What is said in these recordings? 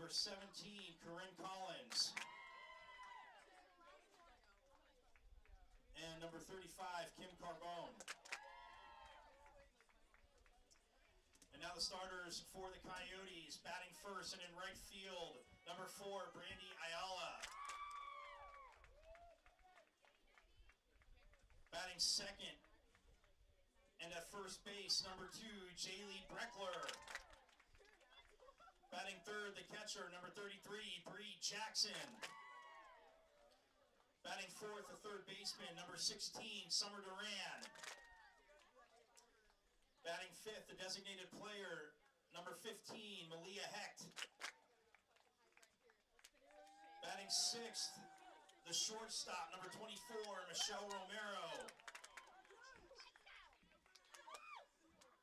number 17, Corinne Collins. And number 35, Kim Carbone. And now the starters for the Coyotes, batting first and in right field, number 4, Brandy Ayala. Batting second and at first base, number 2, Jaylee Breckler. Batting third, the catcher, number 33, Bree Jackson. Batting fourth, the third baseman, number 16, Summer Duran. Batting fifth, the designated player, number 15, Malia Hecht. Batting sixth, the shortstop, number 24, Michelle Romero.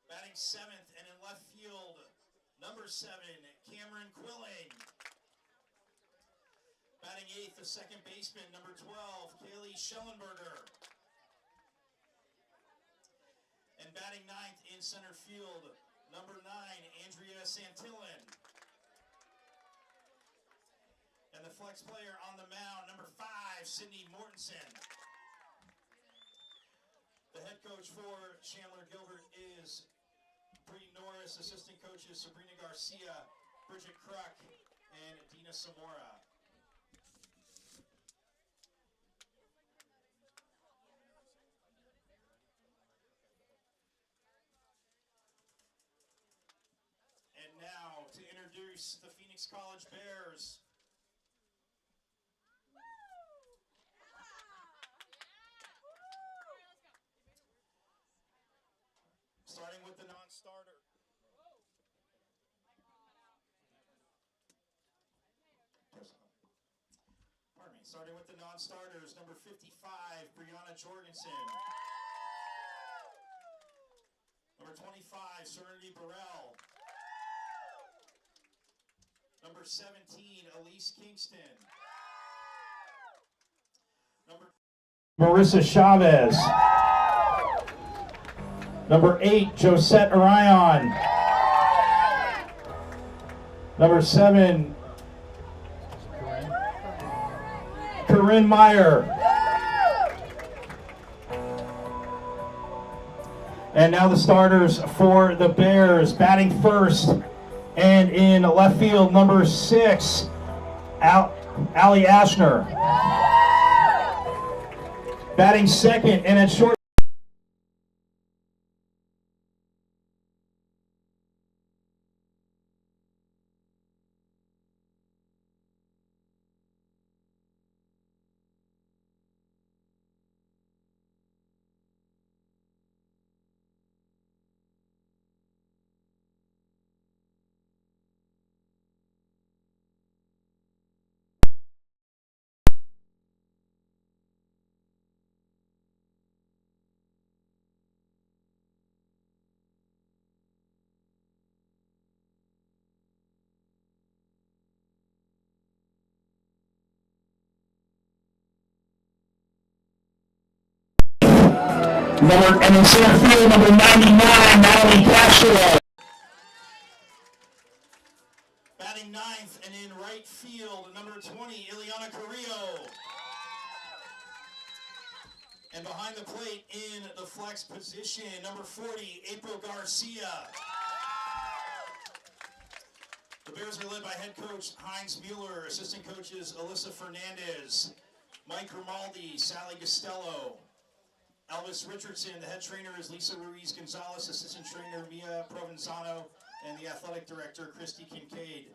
Batting seventh and in left field, number 7, Cameron Quilling. Batting eighth, the second baseman, number 12, Kaylee Schellenberger. And batting ninth in center field, number 9, Andrea Santillan. And the flex player on the mound, number 5, Sydney Mortensen. The head coach for Chandler Gilbert is Bree Norris, assistant coaches Sabrina Garcia, Bridget Kruk, and Dina Samora. And now to introduce the Phoenix College Bears. Starting with the non-starter. Pardon me. Starting with the non-starters, number 55, Brianna Jorgensen. Number 25, Serenity Burrell. Number 17, Elise Kingston. Number Marissa Chavez. Number 8, Josette Orion. Number 7, Corinne Meyer. And now the starters for the Bears. Batting first and in left field, number 6, Allie Ashner. Batting second and at short. And in center field, number 99, Natalie Castro. Batting ninth and in right field, number 20, Ileana Carrillo. And behind the plate in the flex position, number 40, April Garcia. The Bears are led by head coach Heinz Mueller, assistant coaches Alyssa Fernandez, Mike Grimaldi, Sally Costello. Elvis Richardson, the head trainer is Lisa Ruiz Gonzalez, assistant trainer Mia Provenzano, and the athletic director Christy Kincaid.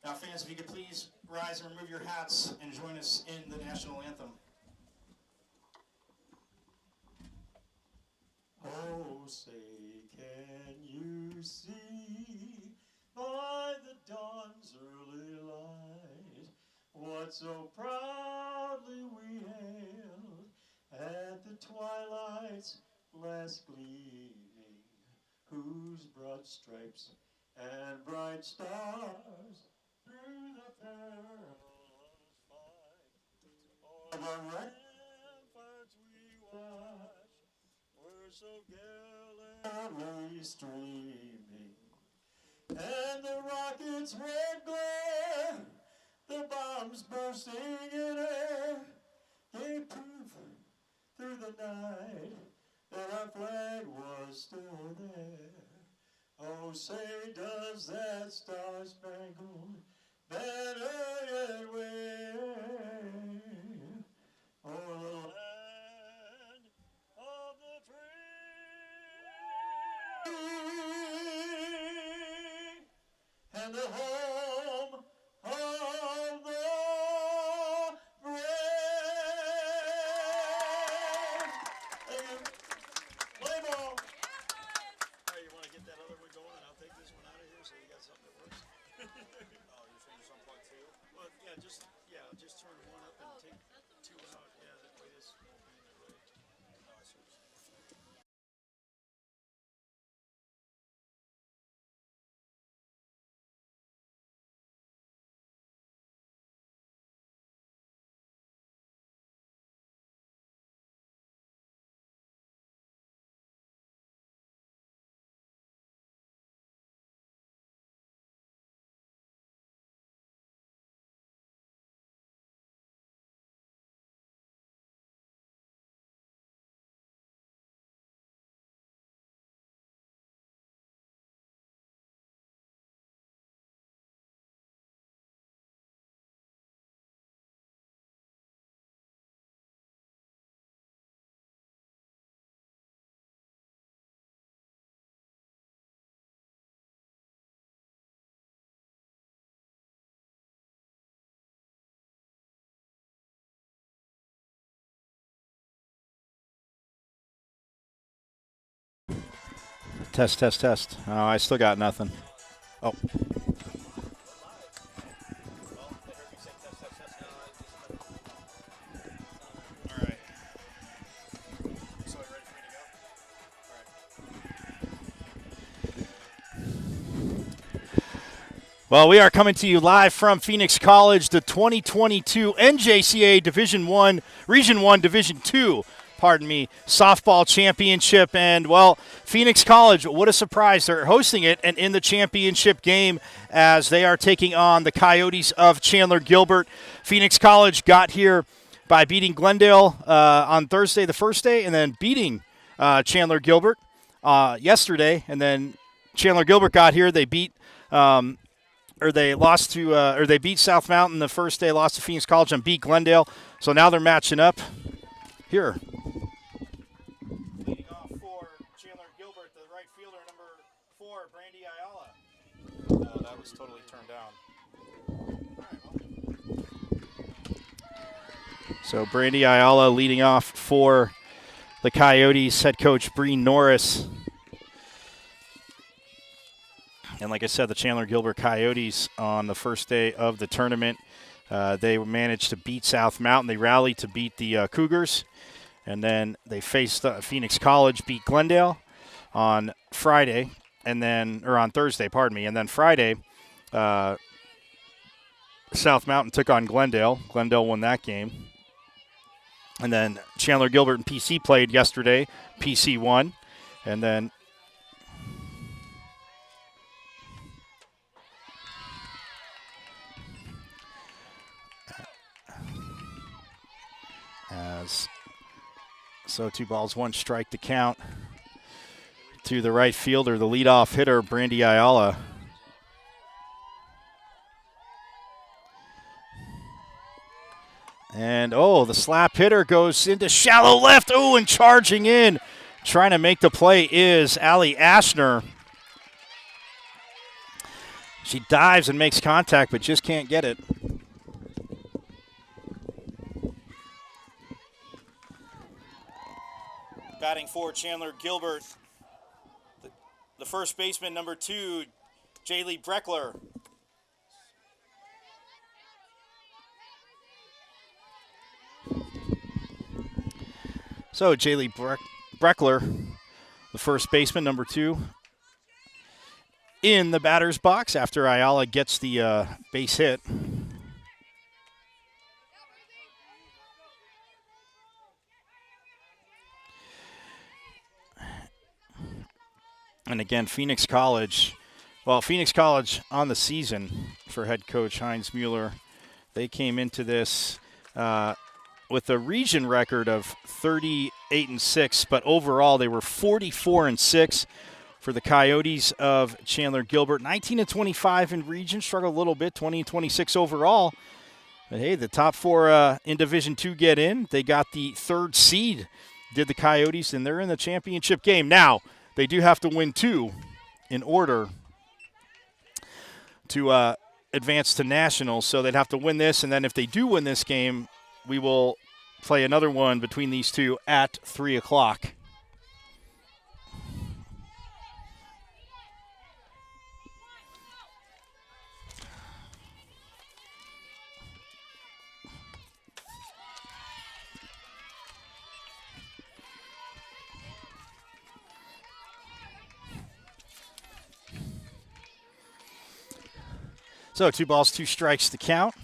Now fans, if you could please rise and remove your hats and join us in the national anthem. Oh, say can you see by the dawn's early light what so proudly we hailed at the twilight's last gleaming, whose broad stripes and bright stars through the perilous fight o'er the ramparts we watched were so gallantly streaming, and the rocket's red glare bombs bursting in air gave proof through the night that our flag was still there. Oh, say does that star-spangled banner yet wave o'er the land of the free and the home of the brave. Thank you. Play ball. All right, you want to get that other one going, and I'll take this one out of here so you got something that works. Oh, you're saying just unplug two? Well, just turn one up and take two out. Yeah, that way this won't be in the way. Oh, I see. Test, test, test. Oh, I still got nothing. Oh. Well, they heard you say test, test, test. All right. So, you ready for me to go? All right. Well, we are coming to you live from Phoenix College, the 2022 NJCAA Division I, Region 1, Division 2, softball championship. And, well, Phoenix College, what a surprise. They're hosting it and in the championship game as they are taking on the Coyotes of Chandler Gilbert. Phoenix College got here by beating Glendale on Thursday, the first day, and then beating Chandler Gilbert yesterday. And then Chandler Gilbert got here. They beat they beat South Mountain the first day, lost to Phoenix College, and beat Glendale. So now they're matching up here. Leading off for Chandler Gilbert, the right fielder, number 4, Brandy Ayala. Oh, that was totally turned down. So Brandy Ayala leading off for the Coyotes, head coach Breen Norris. And like I said, the Chandler Gilbert Coyotes on the first day of the tournament, they managed to beat South Mountain. They rallied to beat the Cougars. And then they faced Phoenix College, beat Glendale on Friday, on Thursday, And then Friday, South Mountain took on Glendale. Glendale won that game. And then Chandler Gilbert and PC played yesterday. PC won. And then so 2 balls, 1 strike to count to the right fielder, the leadoff hitter, Brandy Ayala. And, the slap hitter goes into shallow left. Oh, and charging in, trying to make the play is Allie Ashner. She dives and makes contact, but just can't get it. Batting for Chandler Gilbert, the first baseman, number 2, Jaylee Breckler. So Jaylee Breckler, the first baseman, number 2, in the batter's box after Ayala gets the base hit. And again, Phoenix College on the season for head coach Heinz Mueller, They came into this with a region record of 38-6, but overall they were 44-6 for the Coyotes of Chandler Gilbert. 19-25 in region, struggled a little bit, 20-26 overall. But hey, the top 4 in Division II get in. They got the 3rd seed, did the Coyotes, and they're in the championship game. Now, they do have to win 2 in order to advance to nationals, so they'd have to win this, and then if they do win this game, we will play another one between these two at 3 o'clock. So 2 balls, 2 strikes to count.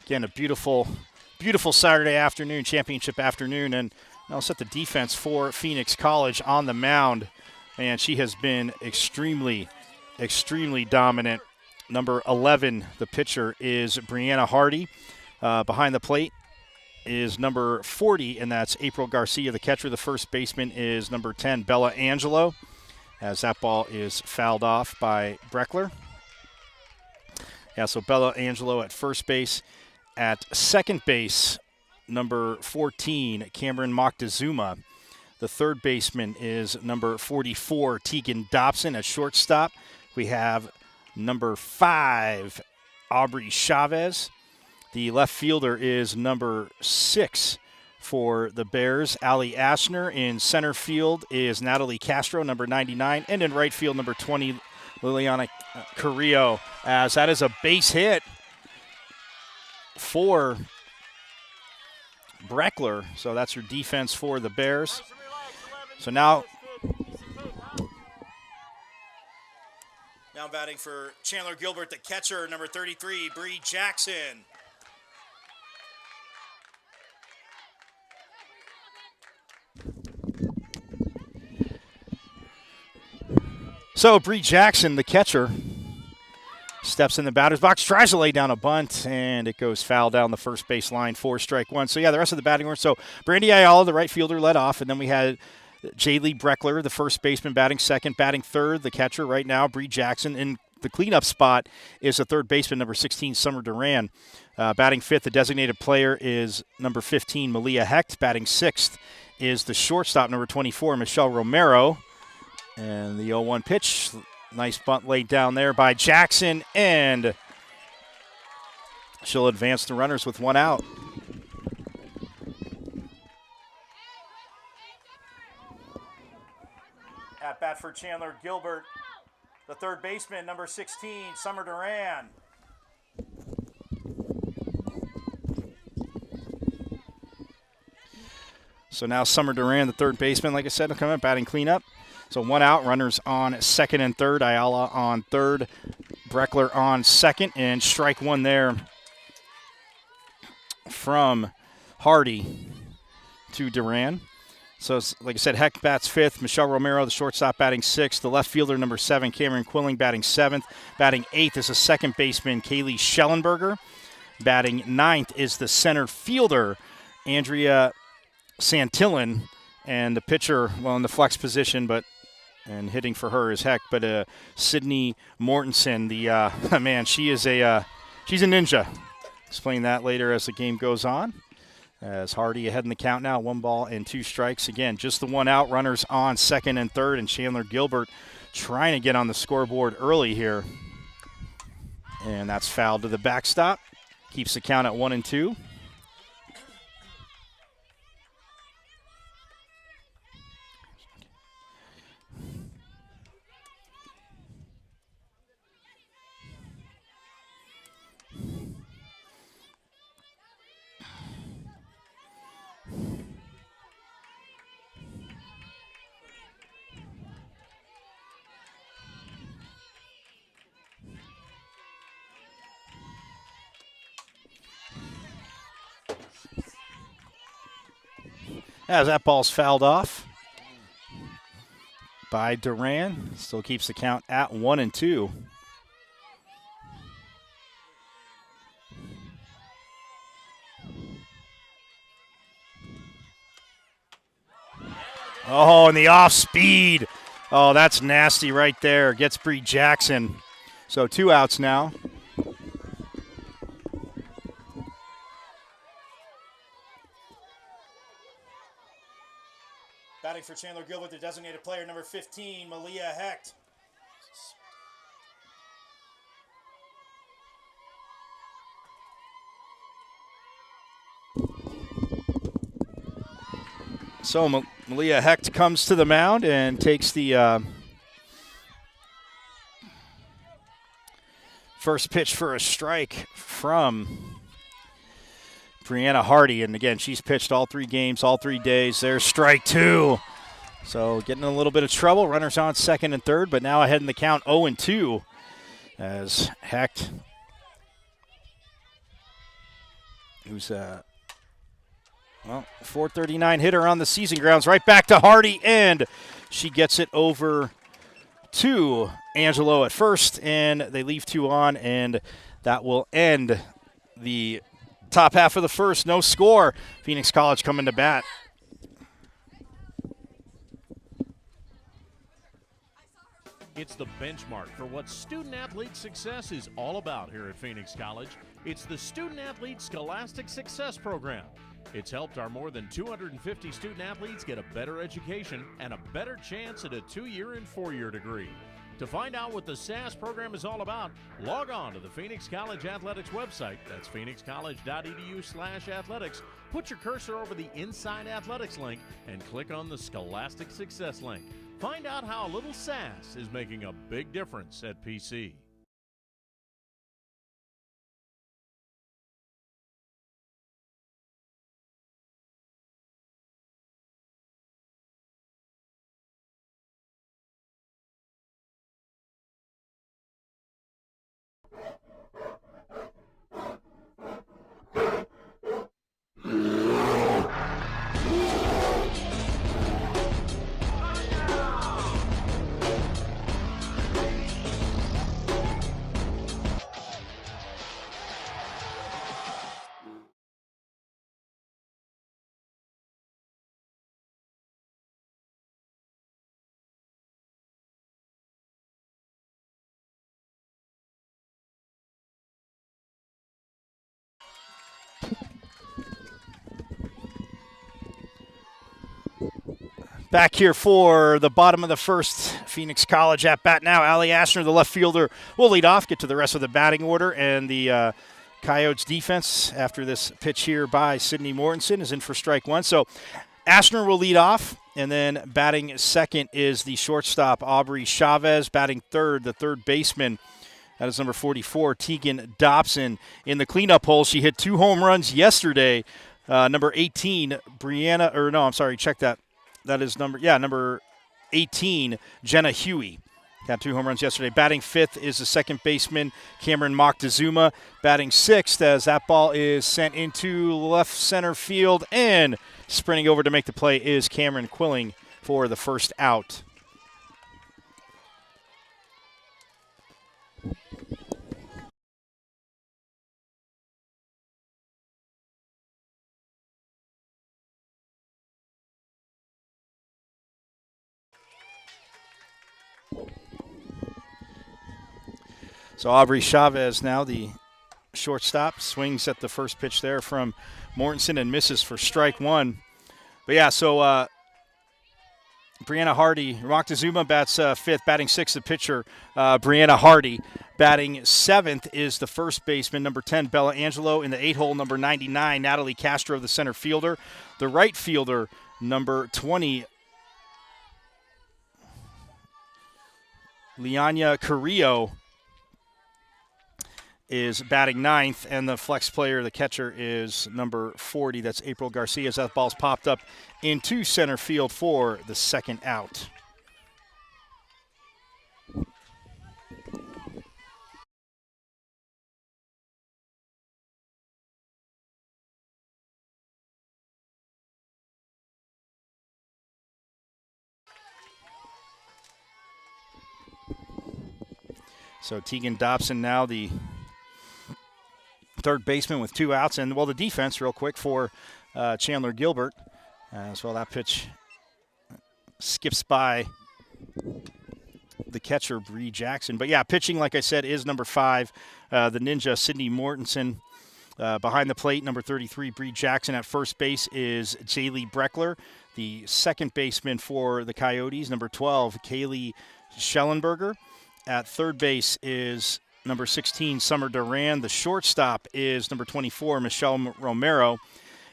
Again, a beautiful Saturday afternoon, championship afternoon, and I'll set the defense for Phoenix College on the mound. And she has been extremely dominant. Number 11, the pitcher, is Brianna Hardy. Behind the plate is number 40, and that's April Garcia. The catcher, the first baseman, is number 10, Bella Angelo, as that ball is fouled off by Breckler. Yeah, so Bella Angelo at first base. At second base, number 14, Cameron Moctezuma. The third baseman is number 44, Tegan Dobson. At shortstop, we have number 5, Aubrey Chavez. The left fielder is number 6 for the Bears, Allie Ashner. In center field is Natalie Castro, number 99. And in right field, number 20, Liliana Carrillo, as that is a base hit for Breckler. So that's your defense for the Bears. So now batting for Chandler Gilbert, the catcher, number 33, Bree Jackson. So Bree Jackson, the catcher, steps in the batter's box, tries to lay down a bunt, and it goes foul down the first base line for strike one. So, yeah, the rest of the batting order. So, Brandy Ayala, the right fielder, led off, and then we had Jaylee Breckler, the first baseman, batting second. Batting third, the catcher right now, Bree Jackson. In the cleanup spot is the third baseman, number 16, Summer Duran. Batting fifth, the designated player is number 15, Malia Hecht. Batting sixth is the shortstop, number 24, Michelle Romero. And the 0-1 pitch, nice bunt laid down there by Jackson, and she'll advance the runners with one out. At bat for Chandler Gilbert, the third baseman, number 16, Summer Duran. So now Summer Duran, the third baseman, like I said, will come in batting cleanup. So one out, runners on second and third. Ayala on third, Breckler on second, and strike one there from Hardy to Duran. So, like I said, Heck bats fifth. Michelle Romero, the shortstop, batting sixth. The left fielder, number 7, Cameron Quilling, batting seventh. Batting eighth is the second baseman, Kaylee Schellenberger. Batting ninth is the center fielder, Andrea Santillan. And the pitcher, well, in the flex position, and hitting for her is Heck, but Sydney Mortensen, the man, she's a ninja. Explain that later as the game goes on. As Hardy ahead in the count now, 1 ball and 2 strikes. Again, just the one out, runners on second and third, and Chandler Gilbert trying to get on the scoreboard early here. And that's fouled to the backstop. Keeps the count at 1 and 2. As that ball's fouled off by Duran, still keeps the count at 1 and 2. Oh, and the off speed. Oh, that's nasty right there. Gets Bree Jackson. So 2 outs now. Batting for Chandler Gilbert, the designated player, number 15, Malia Hecht. So Malia Hecht comes to the mound and takes the first pitch for a strike from Brianna Hardy. And again, she's pitched all 3 games, all 3 days. There's strike 2. So getting in a little bit of trouble. Runners on second and third, but now ahead in the count 0-2 as Hecht, who's well, 439 hitter on the season grounds, right back to Hardy, and she gets it over to Angelo at first, and they leave 2 on, and that will end the top half of the first. No score. Phoenix College coming to bat. It's the benchmark for what student-athlete success is all about here at Phoenix College. It's the Student-Athlete Scholastic Success Program. It's helped our more than 250 student-athletes get a better education and a better chance at a 2-year and 4-year degree. To find out what the SAS program is all about, log on to the Phoenix College Athletics website. That's phoenixcollege.edu/athletics. Put your cursor over the Inside Athletics link and click on the Scholastic Success link. Find out how a little SAS is making a big difference at PC. Back here for the bottom of the first, Phoenix College at bat now. Allie Ashner, the left fielder, will lead off, get to the rest of the batting order, and the Coyotes defense after this pitch here by Sydney Mortensen is in for strike 1. So Ashner will lead off, and then batting second is the shortstop, Aubrey Chavez. Batting third, the third baseman, that is number 44, Tegan Dobson. In the cleanup hole, she hit 2 home runs yesterday. Number 18, check that. That is number 18, Jenna Huey. Got 2 home runs yesterday. Batting fifth is the second baseman, Cameron Moctezuma. Batting sixth as that ball is sent into left center field, and sprinting over to make the play is Cameron Quilling for the first out. So Aubrey Chavez now, the shortstop, swings at the first pitch there from Mortensen and misses for strike 1. But yeah, so Brianna Hardy, Moctezuma bats fifth, batting sixth, the pitcher, Brianna Hardy. Batting seventh is the first baseman, number 10, Bella Angelo. In the 8-hole, number 99, Natalie Castro, the center fielder. The right fielder, number 20, Lianya Carrillo, is batting ninth, and the flex player, the catcher, is number 40. That's April Garcia, as that ball's popped up into center field for the second out. So Tegan Dobson now the third baseman with 2 outs. And, well, the defense real quick for Chandler Gilbert as well. That pitch skips by the catcher, Bree Jackson. But, yeah, pitching, like I said, is number 5, the Ninja, Sydney Mortensen. Behind the plate, number 33, Bree Jackson. At first base is Jaylee Breckler. The second baseman for the Coyotes, number 12, Kaylee Schellenberger. At third base is number 16, Summer Duran. The shortstop is number 24, Michelle Romero.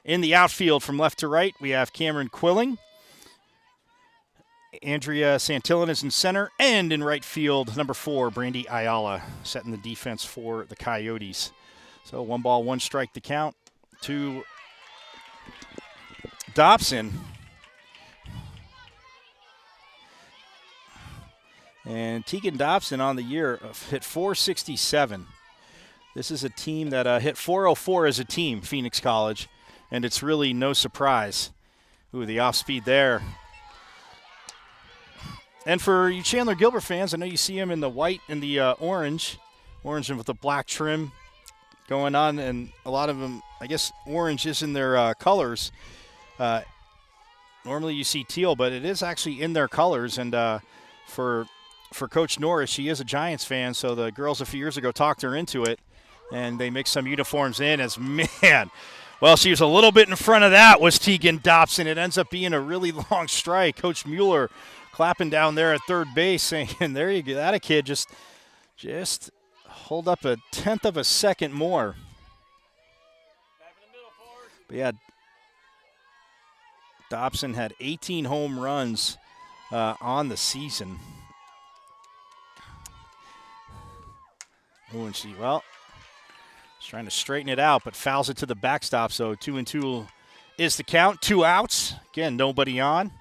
In the outfield from left to right, we have Cameron Quilling. Andrea Santillan is in center. And in right field, number 4, Brandy Ayala, setting the defense for the Coyotes. So 1 ball, 1 strike to count to Dobson. And Tegan Dobson on the year hit .467. This is a team that hit .404 as a team, Phoenix College, and it's really no surprise. Ooh, the off speed there. And for you Chandler Gilbert fans, I know you see him in the white and the orange and with the black trim going on, and a lot of them, I guess orange is in their colors. Normally you see teal, but it is actually in their colors, and for Coach Norris, she is a Giants fan, so the girls a few years ago talked her into it, and they mixed some uniforms in as, man, well, she was a little bit in front of that was Tegan Dobson. It ends up being a really long strike. Coach Mueller clapping down there at third base saying, there you go, that a kid, just hold up a tenth of a second more. But yeah, Dobson had 18 home runs on the season. Oh, and she's trying to straighten it out, but fouls it to the backstop. So 2-2 is the count. 2 outs. Again, nobody on.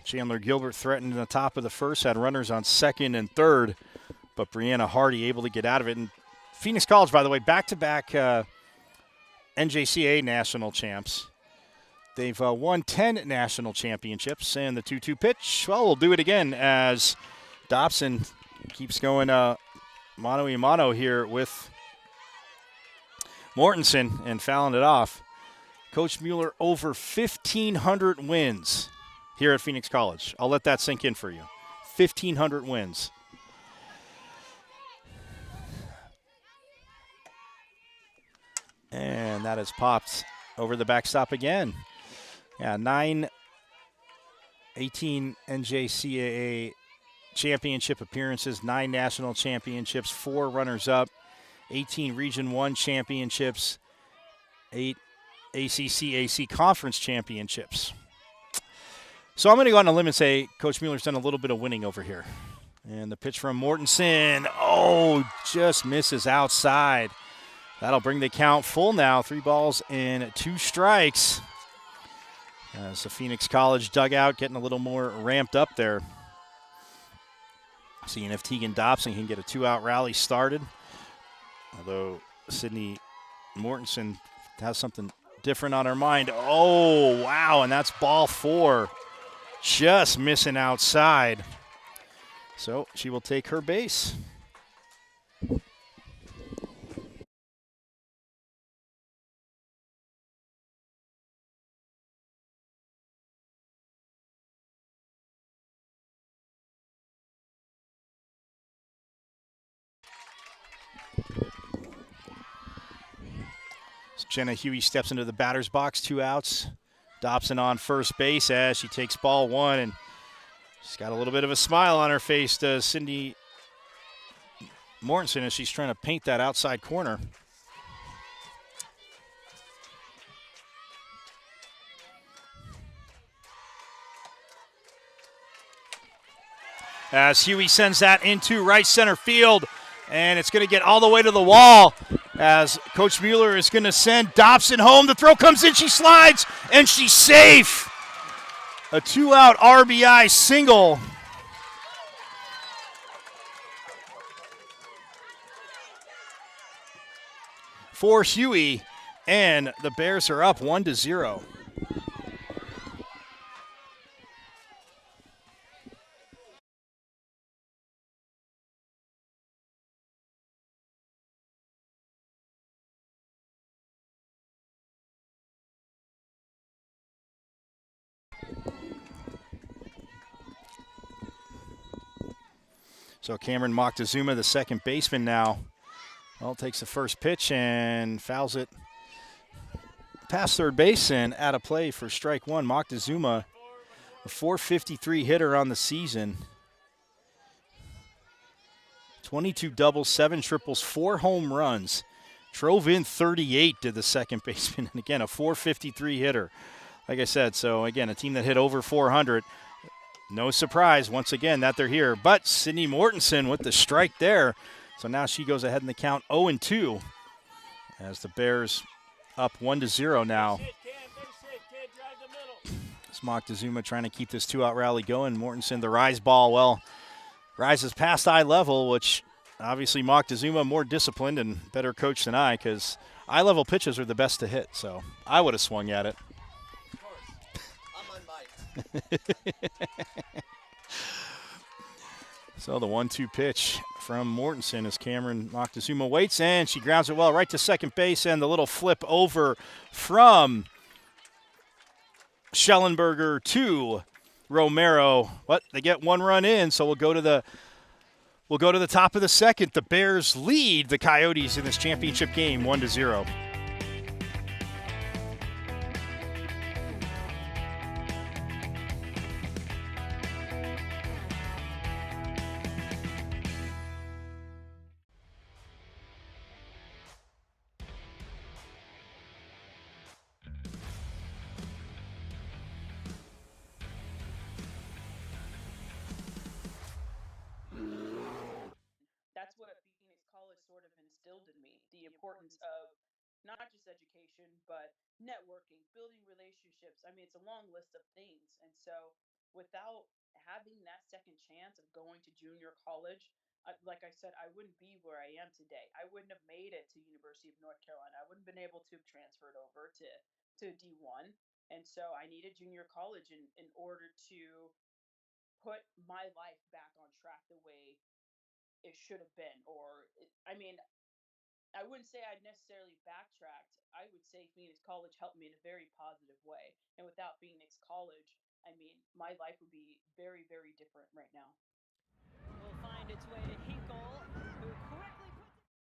Chandler Gilbert threatened in the top of the first, had runners on second and third, but Brianna Hardy able to get out of it. And Phoenix College, by the way, back-to-back NJCAA national champs. They've won 10 national championships, and the 2-2 pitch, well, we'll do it again as Dobson keeps going mano-a-mano here with Mortensen and fouling it off. Coach Mueller over 1,500 wins here at Phoenix College. I'll let that sink in for you. 1,500 wins. And that has popped over the backstop again. Yeah, 18 NJCAA championship appearances, 9 national championships, 4 runners-up, 18 Region 1 championships, 8 ACC conference championships. So I'm going to go on a limb and say Coach Mueller's done a little bit of winning over here. And the pitch from Mortensen, just misses outside. That'll bring the count full now. 3 balls and 2 strikes. As the Phoenix College dugout getting a little more ramped up there. Seeing if Tegan Dobson can get a 2-out rally started. Although Sydney Mortensen has something different on her mind. Oh, wow, and that's ball 4. Just missing outside. So she will take her base. Jenna Huey steps into the batter's box, 2 outs. Dobson on first base as she takes ball 1, and she's got a little bit of a smile on her face to Cindy Mortensen as she's trying to paint that outside corner. As Huey sends that into right center field, and it's going to get all the way to the wall as Coach Mueller is going to send Dobson home. The throw comes in, she slides, and she's safe. A 2-out RBI single. For Huey, and the Bears are up 1-0. So Cameron Moctezuma, the second baseman now, well, takes the first pitch and fouls it past third base and out of play for strike one. Moctezuma, a .453 hitter on the season. 22 doubles, 7 triples, 4 home runs. Drove in 38, did the second baseman. And again, a .453 hitter. Like I said, so again, a team that hit over 400. No surprise, once again, that they're here. But Sydney Mortensen with the strike there. So now she goes ahead in the count 0-2 as the Bears up 1-0 now. It's Moctezuma trying to keep this 2-out rally going. Mortensen, the rise ball, well, rises past eye level, which obviously Moctezuma more disciplined and better coach than I, because eye level pitches are the best to hit. So I would have swung at it. Of course. I'm on mic. So the 1-2 pitch from Mortensen as Cameron Moctezuma waits, and she grounds it well right to second base, and the little flip over from Schellenberger to Romero. But they get 1 run in, so we'll go to the top of the second. The Bears lead the Coyotes in this championship game 1-0. That's what Phoenix College sort of instilled in me, the importance of not just education, but networking, building relationships. I mean, it's a long list of things. And so without having that second chance of going to junior college, like I said, I wouldn't be where I am today. I wouldn't have made it to University of North Carolina. I wouldn't have been able to have transferred over to D1. And so I needed junior college in order to put my life back on track the way it should have been. I wouldn't say I'd necessarily backtracked. I would say Phoenix College helped me in a very positive way. And without Phoenix College, I mean, my life would be very, very different right now. Will find its way to Hinkle, who quickly puts it.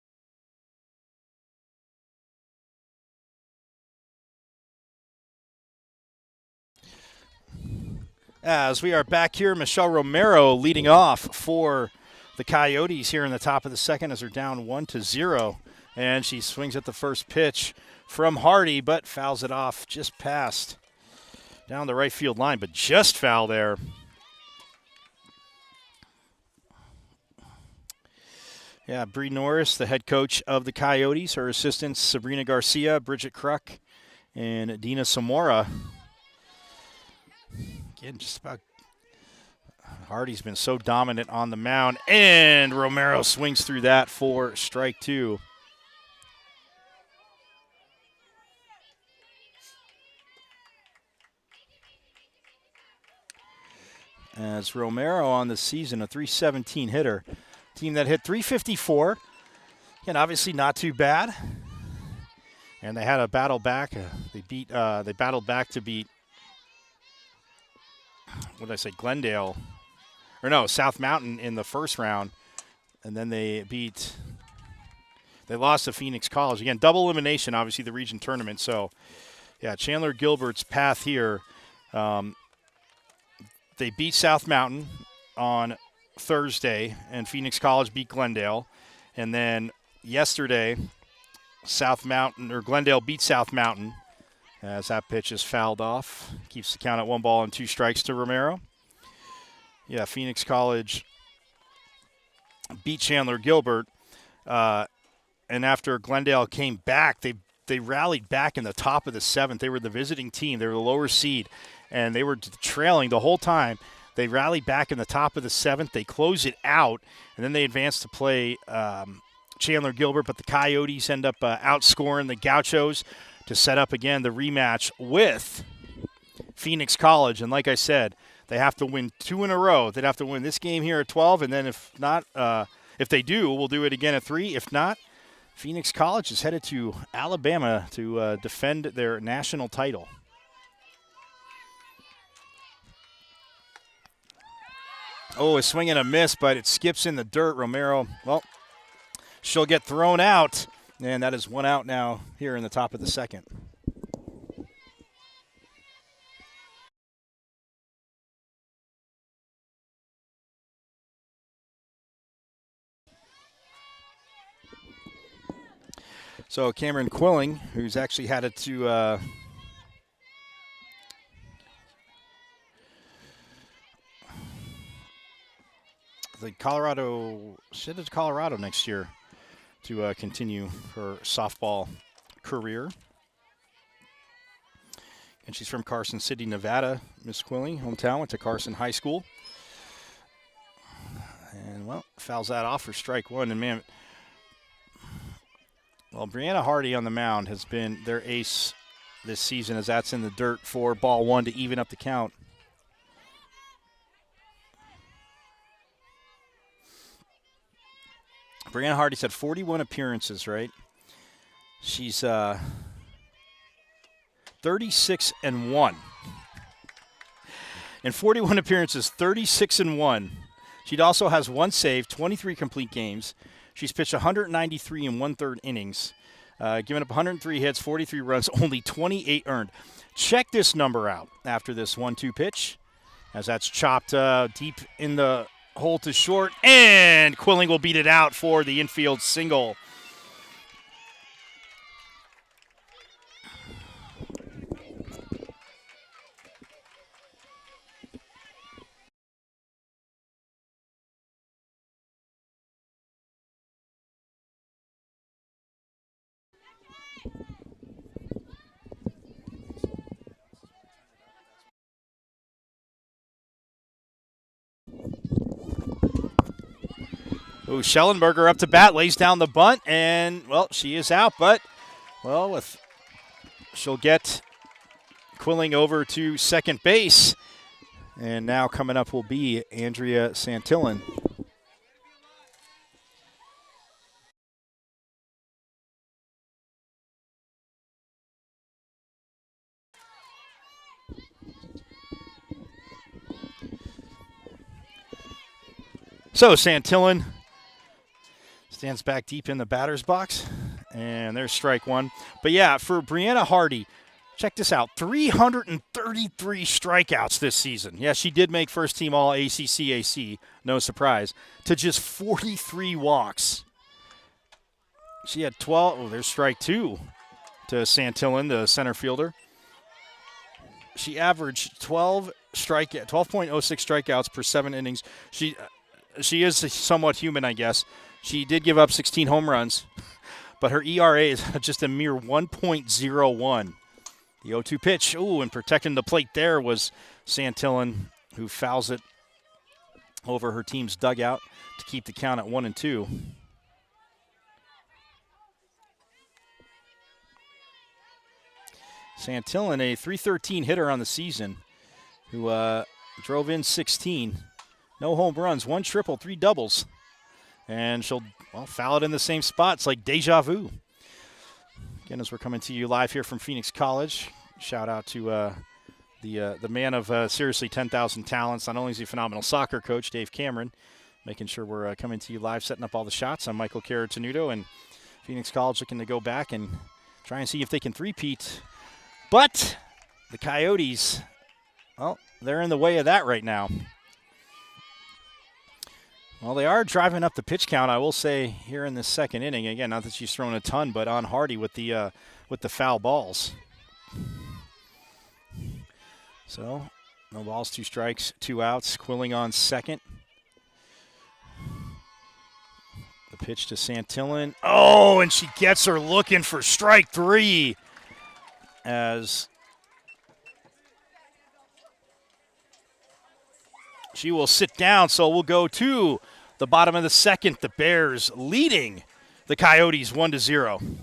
As we are back here, Michelle Romero leading off for the Coyotes here in the top of the second as they're down 1-0. And she swings at the first pitch from Hardy, but fouls it off just past down the right field line, but just foul there. Yeah, Bree Norris, the head coach of the Coyotes. Her assistants, Sabrina Garcia, Bridget Kruk, and Dina Samora. Again, just about Hardy's been so dominant on the mound, and Romero swings through that for strike two. As Romero on the season, a .317 hitter. Team that hit .354, and obviously not too bad. And they had a battle back. They battled back to beat, what did I say, Glendale. Or no, South Mountain in the first round. And then they lost to Phoenix College. Again, double elimination, obviously, the region tournament. So, yeah, Chandler Gilbert's path here. They beat South Mountain on Thursday, and Phoenix College beat Glendale. And then yesterday, Glendale beat South Mountain as that pitch is fouled off. Keeps the count at 1-2 strikes to Romero. Yeah, Phoenix College beat Chandler Gilbert. And after Glendale came back, they rallied back in the top of the seventh. They were the visiting team. They were the lower seed, and they were trailing the whole time. They rallied back in the top of the seventh. They close it out, and then they advance to play Chandler Gilbert. But the Coyotes end up outscoring the Gauchos to set up, again, the rematch with Phoenix College. And like I said, they have to win 2 in a row. They'd have to win this game here at 12, and then if not, if they do, we'll do it again at 3. If not, Phoenix College is headed to Alabama to defend their national title. Oh, a swing and a miss, but it skips in the dirt. Romero, well, she'll get thrown out, and that is 1 out now here in the top of the second. So Cameron Quilling, who's actually had it to the Colorado, she's headed to Colorado next year to continue her softball career. And she's from Carson City, Nevada. Miss Quilling, hometown, went to Carson High School. And, well, fouls that off for strike one. And, man, well, Brianna Hardy on the mound has been their ace this season, as that's in the dirt for ball one to even up the count. Brianna Hardy's had 41 appearances, right? She's 36-1. In 41 appearances, 36-1. She also has 1 save, 23 complete games. She's pitched 193 and 1/3 innings, giving up 103 hits, 43 runs, only 28 earned. Check this number out after this 1-2 pitch, as that's chopped deep in the hole to short, and Quilling will beat it out for the infield single. Ooh, Schellenberger up to bat, lays down the bunt, and, well, she is out, but, well, she'll get Quilling over to second base. And now coming up will be Andrea Santillan. So Santillan stands back deep in the batter's box, and there's strike one. But yeah, for Brianna Hardy, check this out, 333 strikeouts this season. Yeah, she did make first team all ACCAC, no surprise, to just 43 walks. She had 12, oh, there's strike two to Santillan, the center fielder. She averaged 12.06 strikeouts per 7 innings. She is somewhat human, I guess. She did give up 16 home runs, but her ERA is just a mere 1.01. The 0-2 pitch, ooh, and protecting the plate there was Santillan, who fouls it over her team's dugout to keep the count at 1-2. Santillan, a .313 hitter on the season, who drove in 16. No home runs, 1 triple, 3 doubles. And she'll, well, foul it in the same spot. It's like deja vu. Again, as we're coming to you live here from Phoenix College, shout out to the man of seriously 10,000 talents. Not only is he a phenomenal soccer coach, Dave Cameron, making sure we're coming to you live, setting up all the shots. I'm Michael Caratenuto, and Phoenix College looking to go back and try and see if they can three-peat. But the Coyotes, well, they're in the way of that right now. Well, they are driving up the pitch count, I will say, here in this second inning. Again, not that she's thrown a ton, but on Hardy with the foul balls. So, no balls, 2 strikes, 2 outs. Quilling on second. The pitch to Santillan. Oh, and she gets her looking for strike 3 as she will sit down. So we'll go to the bottom of the second. The Bears leading the Coyotes 1-0.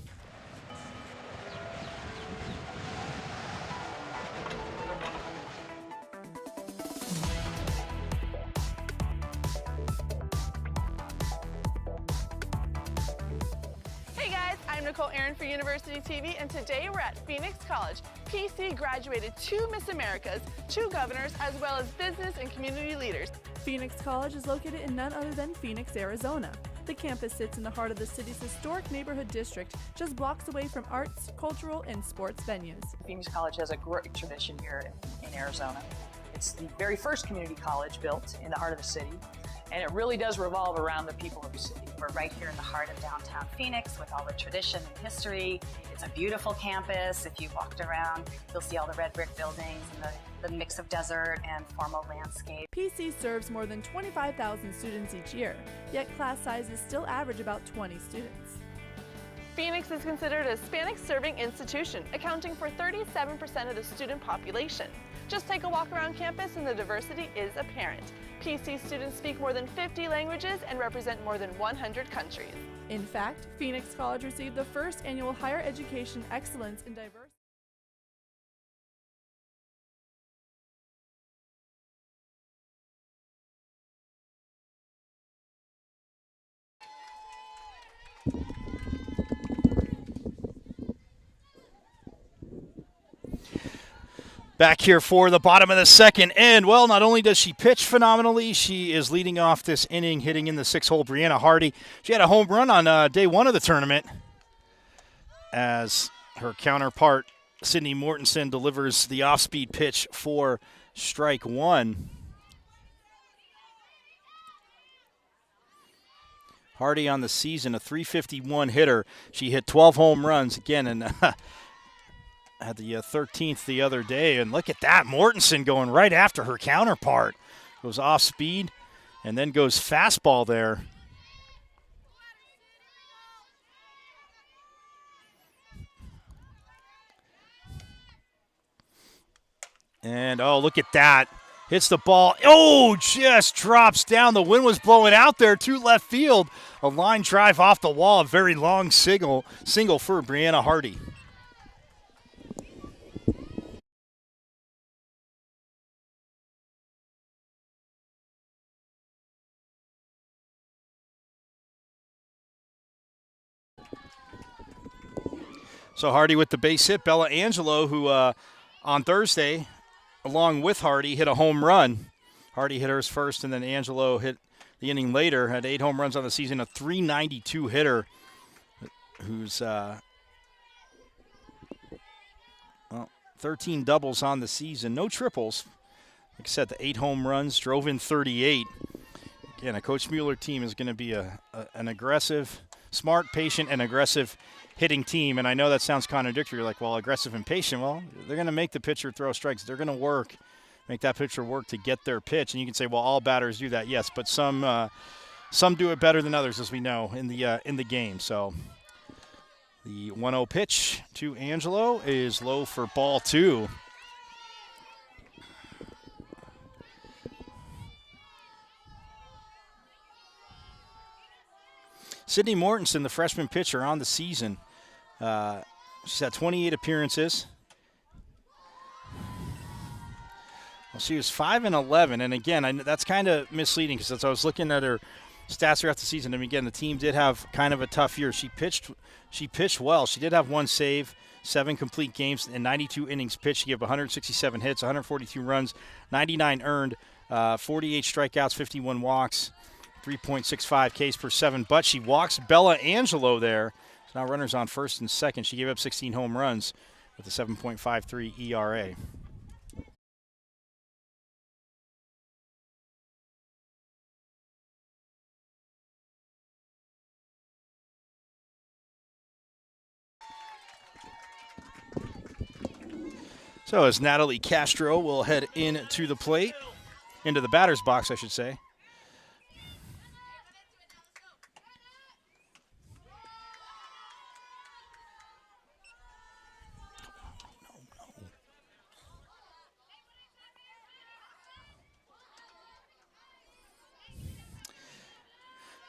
Hey guys, I'm Nicole Aaron for University TV, and today we're at Phoenix College. PC graduated 2 Miss Americas, 2 governors, as well as business and community leaders. Phoenix College is located in none other than Phoenix, Arizona. The campus sits in the heart of the city's historic neighborhood district, just blocks away from arts, cultural, and sports venues. Phoenix College has a great tradition here in Arizona. It's the very first community college built in the heart of the city, and it really does revolve around the people of the city. We're right here in the heart of downtown Phoenix with all the tradition and history. It's a beautiful campus. If you walked around, you'll see all the red brick buildings and the mix of desert and formal landscape. PC serves more than 25,000 students each year, yet class sizes still average about 20 students. Phoenix is considered a Hispanic-serving institution, accounting for 37% of the student population. Just take a walk around campus and the diversity is apparent. PC students speak more than 50 languages and represent more than 100 countries. In fact, Phoenix College received the first annual Higher Education Excellence in Diversity. Back here for the bottom of the second. And, well, not only does she pitch phenomenally, she is leading off this inning, hitting in the 6-hole. Brianna Hardy. She had a home run on day one of the tournament as her counterpart, Sydney Mortensen, delivers the off-speed pitch for strike one. Hardy on the season, a .351 hitter. She hit 12 home runs again, and had the 13th the other day. And look at that, Mortensen going right after her counterpart. Goes off speed and then goes fastball there. And, oh, look at that. Hits the ball. Oh, just drops down. The wind was blowing out there to left field. A line drive off the wall. A very long single for Brianna Hardy. So Hardy with the base hit. Bella Angelo, who on Thursday, along with Hardy, hit a home run. Hardy hit hers first, and then Angelo hit the inning later. Had 8 home runs on the season, a .392 hitter who's 13 doubles on the season. No triples. Like I said, the 8 home runs, drove in 38. Again, a Coach Mueller team is going to be an aggressive, smart, patient, and aggressive hitting team. And I know that sounds contradictory. You're like, well, aggressive and patient. Well, they're going to make the pitcher throw strikes. They're going to make that pitcher work to get their pitch. And you can say, well, all batters do that. Yes, but some do it better than others, as we know in the game. So the 1-0 pitch to Angelo is low for ball 2. Sydney Mortensen, the freshman pitcher on the season. She's had 28 appearances. Well, she was 5-11, and again, that's kind of misleading because as I was looking at her stats throughout the season, and again, the team did have kind of a tough year. She pitched well. She did have 1 save, 7 complete games, and 92 innings pitched. She gave 167 hits, 142 runs, 99 earned, 48 strikeouts, 51 walks. 3.65 Ks per 7, but she walks Bella Angelo there. So now runners on first and second. She gave up 16 home runs with a 7.53 ERA. So as Natalie Castro will head into the plate, into the batter's box, I should say.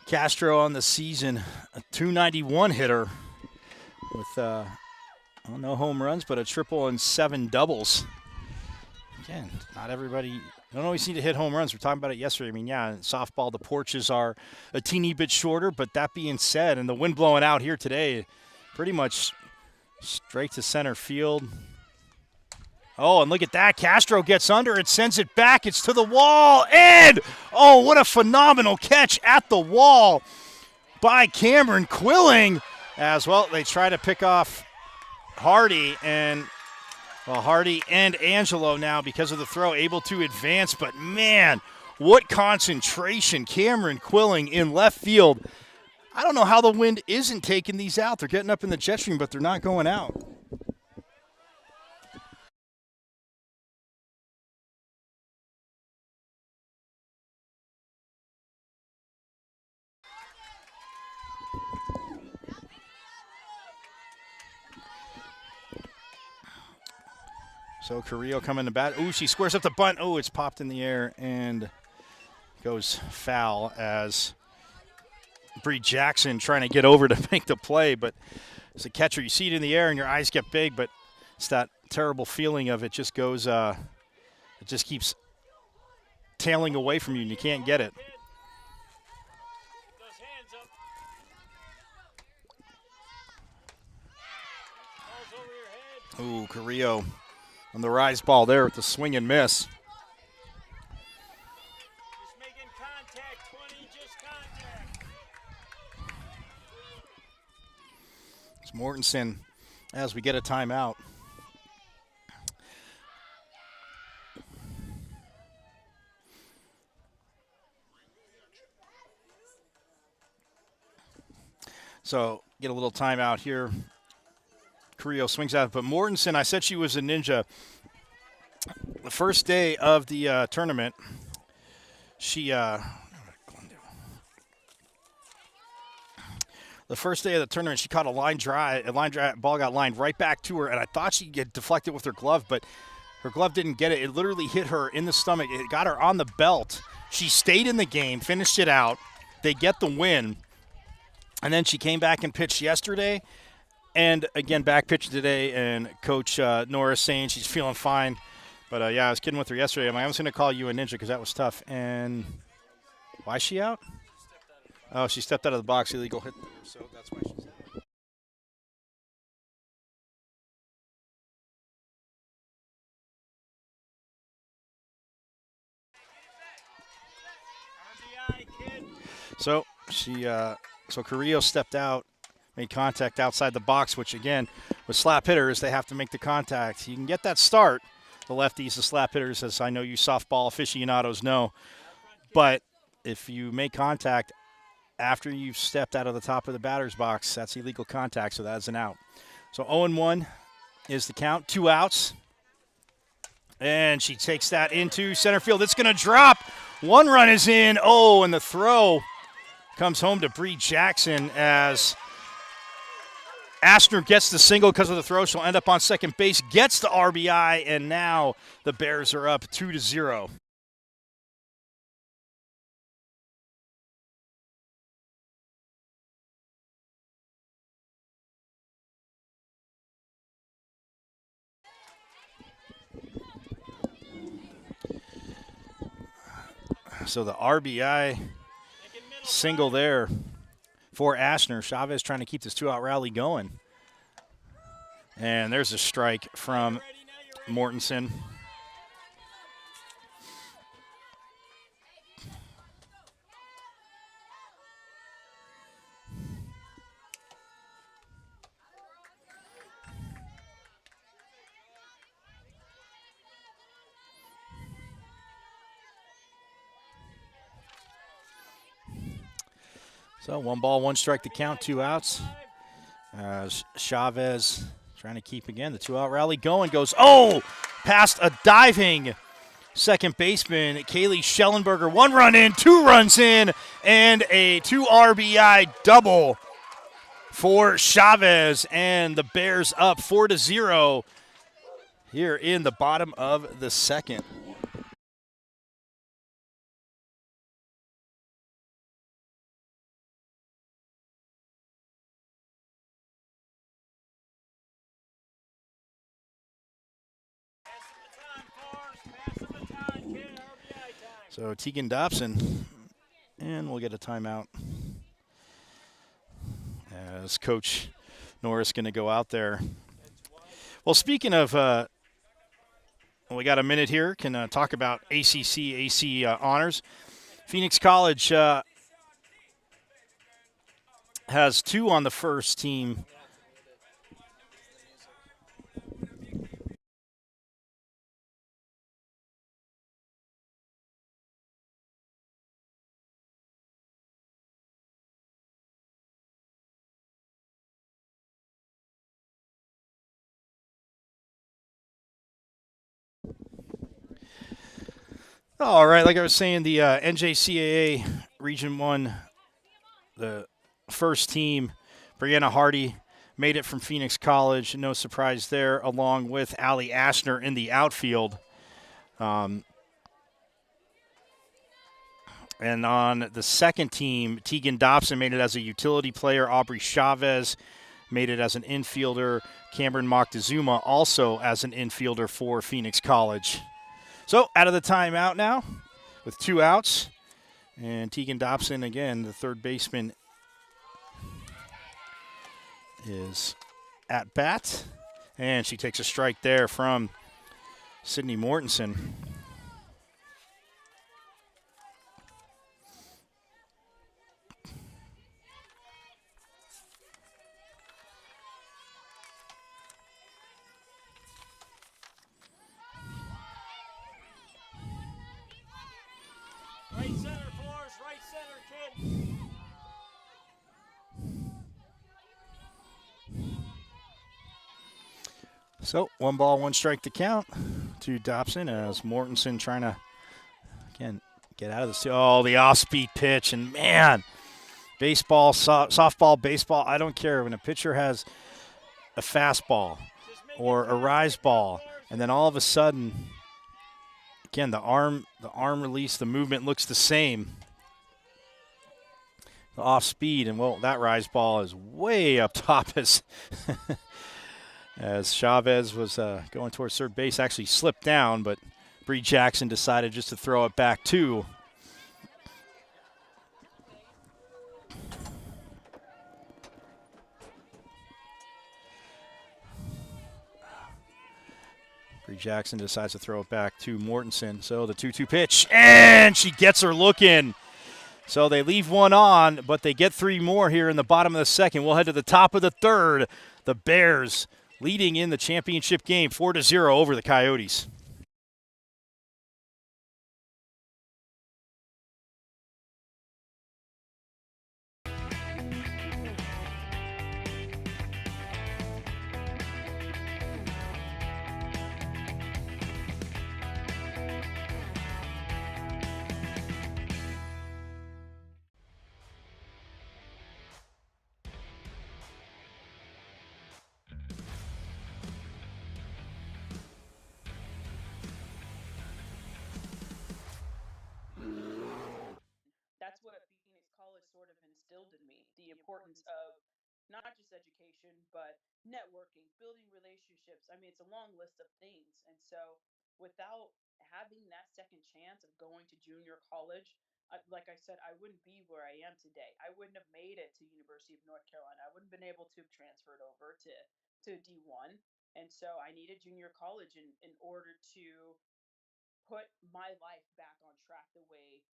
Castro on the season, a .291 hitter with no home runs, but a triple and 7 doubles. Again, not everybody, don't always need to hit home runs. We were talking about it yesterday. I mean, yeah, in softball, the porches are a teeny bit shorter, but that being said, and the wind blowing out here today, pretty much straight to center field. Oh, and look at that. Castro gets under it, sends it back. It's to the wall. And, oh, what a phenomenal catch at the wall by Cameron Quilling. As well, they try to pick off Hardy. And, well, Hardy and Angelo now, because of the throw, able to advance. But, man, what concentration. Cameron Quilling in left field. I don't know how the wind isn't taking these out. They're getting up in the jet stream, but they're not going out. So Carrillo coming to bat. Ooh, she squares up the bunt. Oh, it's popped in the air and goes foul as Bree Jackson trying to get over to make the play. But as a catcher, you see it in the air and your eyes get big, but it's that terrible feeling of it just goes, it just keeps tailing away from you and you can't get it. Ooh, Carrillo on the rise ball there with the swing and miss. Just making contact, 20, just contact. It's Mortensen as we get a timeout. So get a little timeout here. Carrillo swings out, but Mortensen, I said she was a ninja. The first day of the tournament, she the first day of the tournament, she caught a line drive ball got lined right back to her, and I thought she'd get deflected with her glove, but her glove didn't get it. It literally hit her in the stomach. It got her on the belt. She stayed in the game, finished it out. They get the win, and then she came back and pitched yesterday. And, again, back pitching today, and Coach Norris saying she's feeling fine. But, yeah, I was kidding with her yesterday. I'm just going to call you a ninja because that was tough. And why is she out? Oh, she stepped out of the box. Illegal hit. So that's why she's out. RBI, kid. So so Carrillo stepped out. Made contact outside the box, which, again, with slap hitters, they have to make the contact. You can get that start, the lefties, the slap hitters, as I know you softball aficionados know. But if you make contact after you've stepped out of the top of the batter's box, that's illegal contact, so that's an out. So 0-1 is the count, 2 outs. And she takes that into center field. It's going to drop. 1 run is in. Oh, and the throw comes home to Bree Jackson as Astner gets the single because of the throw. She'll end up on second base, gets the RBI, and now the Bears are up 2-0. So the RBI single there for Astner. Chavez trying to keep this 2-out rally going. And there's a strike from Mortensen. So 1 ball, 1 strike to count, 2 outs. Chavez trying to keep, again, the 2-out rally going. Goes, oh, past a diving second baseman, Kaylee Schellenberger. 1 run in, 2 runs in, and a 2 RBI double for Chavez. And the Bears up 4-0 here in the bottom of the second. So Tegan Dobson, and we'll get a timeout as Coach Norris going to go out there. Well, speaking of we got a minute here. Can talk about ACC, AC honors. Phoenix College has 2 on the first team. All right, like I was saying, the NJCAA Region 1, the first team, Brianna Hardy made it from Phoenix College. No surprise there, along with Allie Ashner in the outfield. And on the second team, Tegan Dobson made it as a utility player. Aubrey Chavez made it as an infielder. Cameron Moctezuma also as an infielder for Phoenix College. So out of the timeout now with 2 outs. And Tegan Dobson, again, the third baseman, is at bat. And she takes a strike there from Sydney Mortensen. Right center, Forrest. Right center, kid. So 1 ball, 1 strike to count to Dobson as Mortensen trying to, again, get out of this. Oh, the off-speed pitch. And, man, baseball, softball, baseball, I don't care. When a pitcher has a fastball or a rise ball, and then all of a sudden, again, the arm release, the movement looks the same. The off-speed, and, well, that rise ball is way up top as Chavez was going towards third base, actually slipped down, but Bree Jackson decided just to throw it back too. Bree Jackson decides to throw it back to Mortensen. So the 2-2 pitch, and she gets her looking. So they leave 1 on, but they get 3 more here in the bottom of the second. We'll head to the top of the third. The Bears leading in the championship game 4-0 over the Coyotes. That's what Phoenix College sort of instilled in me, the importance of not just education, but networking, building relationships. I mean, it's a long list of things. And so without having that second chance of going to junior college, like I said, I wouldn't be where I am today. I wouldn't have made it to University of North Carolina. I wouldn't have been able to have transferred over to D1. And so I needed junior college in order to put my life back on track the way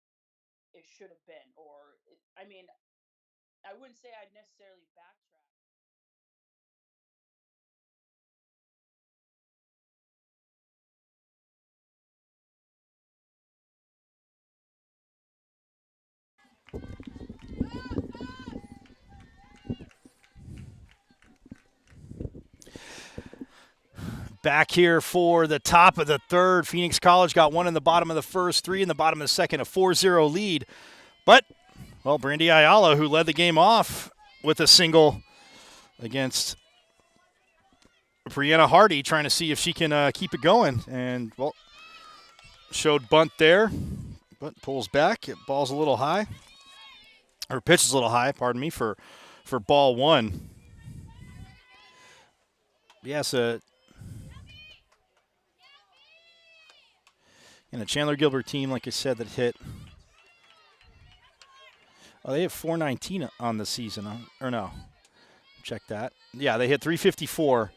it should have been. I mean, I wouldn't say I'd necessarily backtrack. Back here for the top of the third. Phoenix College got 1 in the bottom of the first, 3 in the bottom of the second, a 4-0 lead. But, well, Brandy Ayala, who led the game off with a single against Brianna Hardy, trying to see if she can keep it going. And, well, showed bunt there, but pulls back. Ball's a little high. Or pitch is a little high, pardon me, for ball 1. Yes, and a Chandler Gilbert team, like I said, that hit. Oh, they have 419 on the season, or no? Check that. Yeah, they hit 354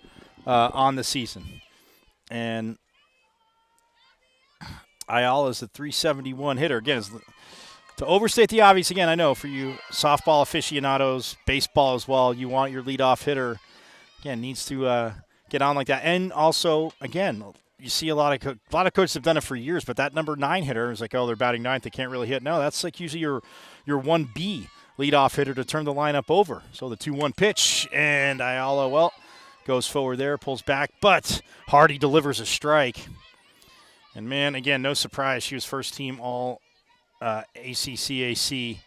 on the season, and Ayala's a 371 hitter. Again, to overstate the obvious, again, I know for you softball aficionados, baseball as well, you want your leadoff hitter, again, needs to get on like that. And also, again, you see a lot of coaches have done it for years, but that number 9 hitter is like, oh, they're batting ninth, they can't really hit. No, that's like usually your 1B leadoff hitter to turn the lineup over. So the 2-1 pitch, and Ayala, well, goes forward there, pulls back, but Hardy delivers a strike. And, man, again, no surprise, she was first team all ACCAC.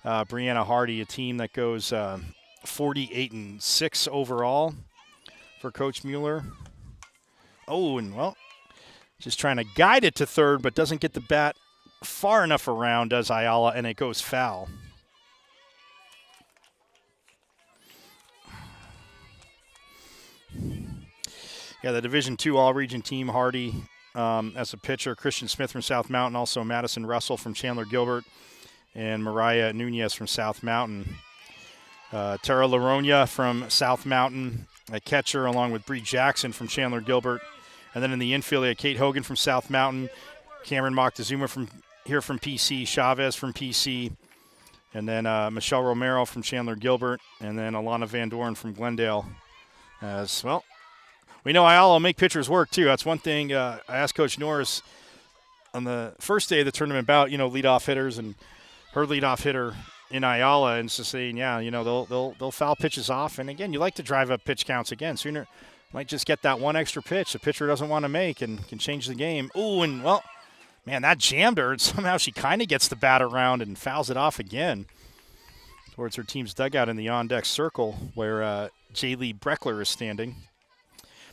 Brianna Hardy, a team that goes 48-6 overall for Coach Mueller. Oh, and, well, just trying to guide it to third, but doesn't get the bat far enough around, does Ayala, and it goes foul. Yeah, the Division II All-Region team, Hardy as a pitcher, Christian Smith from South Mountain, also Madison Russell from Chandler Gilbert, and Mariah Nunez from South Mountain. Tara Laronia from South Mountain, a catcher, along with Bree Jackson from Chandler Gilbert. And then in the infield, they had Kate Hogan from South Mountain, Cameron Moctezuma from PC, Chavez from PC, and then Michelle Romero from Chandler Gilbert, and then Alana Van Doren from Glendale. As well, we know Ayala will make pitchers work too. That's one thing I asked Coach Norris on the first day of the tournament about, leadoff hitters, and her leadoff hitter in Ayala, and just saying, yeah, they'll foul pitches off. And again, you like to drive up pitch counts again. Sooner might just get that one extra pitch the pitcher doesn't want to make and can change the game. Ooh, and, well, man, that jammed her, and somehow she kind of gets the bat around and fouls it off again towards her team's dugout in the on-deck circle where Jaylee Breckler is standing.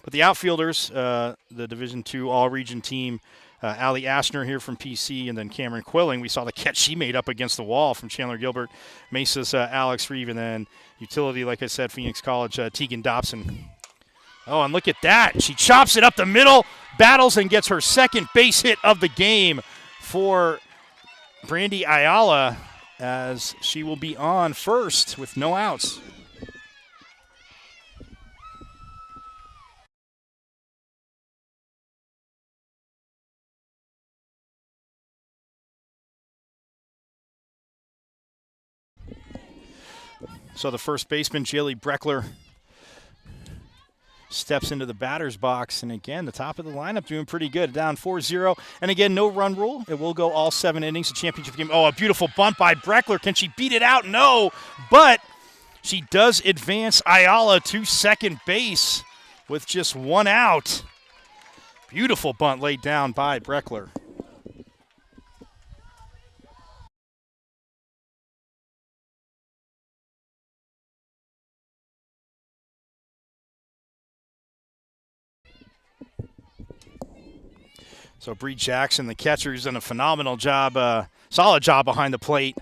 But the outfielders, the Division II All-Region team, Allie Ashner here from PC, and then Cameron Quilling. We saw the catch she made up against the wall from Chandler Gilbert. Mesa's Alex Reeve, and then utility, like I said, Phoenix College, Tegan Dobson. Oh, and look at that. She chops it up the middle, battles, and gets her second base hit of the game for Brandy Ayala, as she will be on first with no outs. So the first baseman, Jaylee Breckler, steps into the batter's box. And again, the top of the lineup doing pretty good, down 4-0. And again, no run rule. It will go all 7 innings, the championship game. Oh, a beautiful bunt by Breckler. Can she beat it out? No. But she does advance Ayala to second base with just 1 out. Beautiful bunt laid down by Breckler. So Bree Jackson, the catcher, who's done a phenomenal job, solid job behind the plate.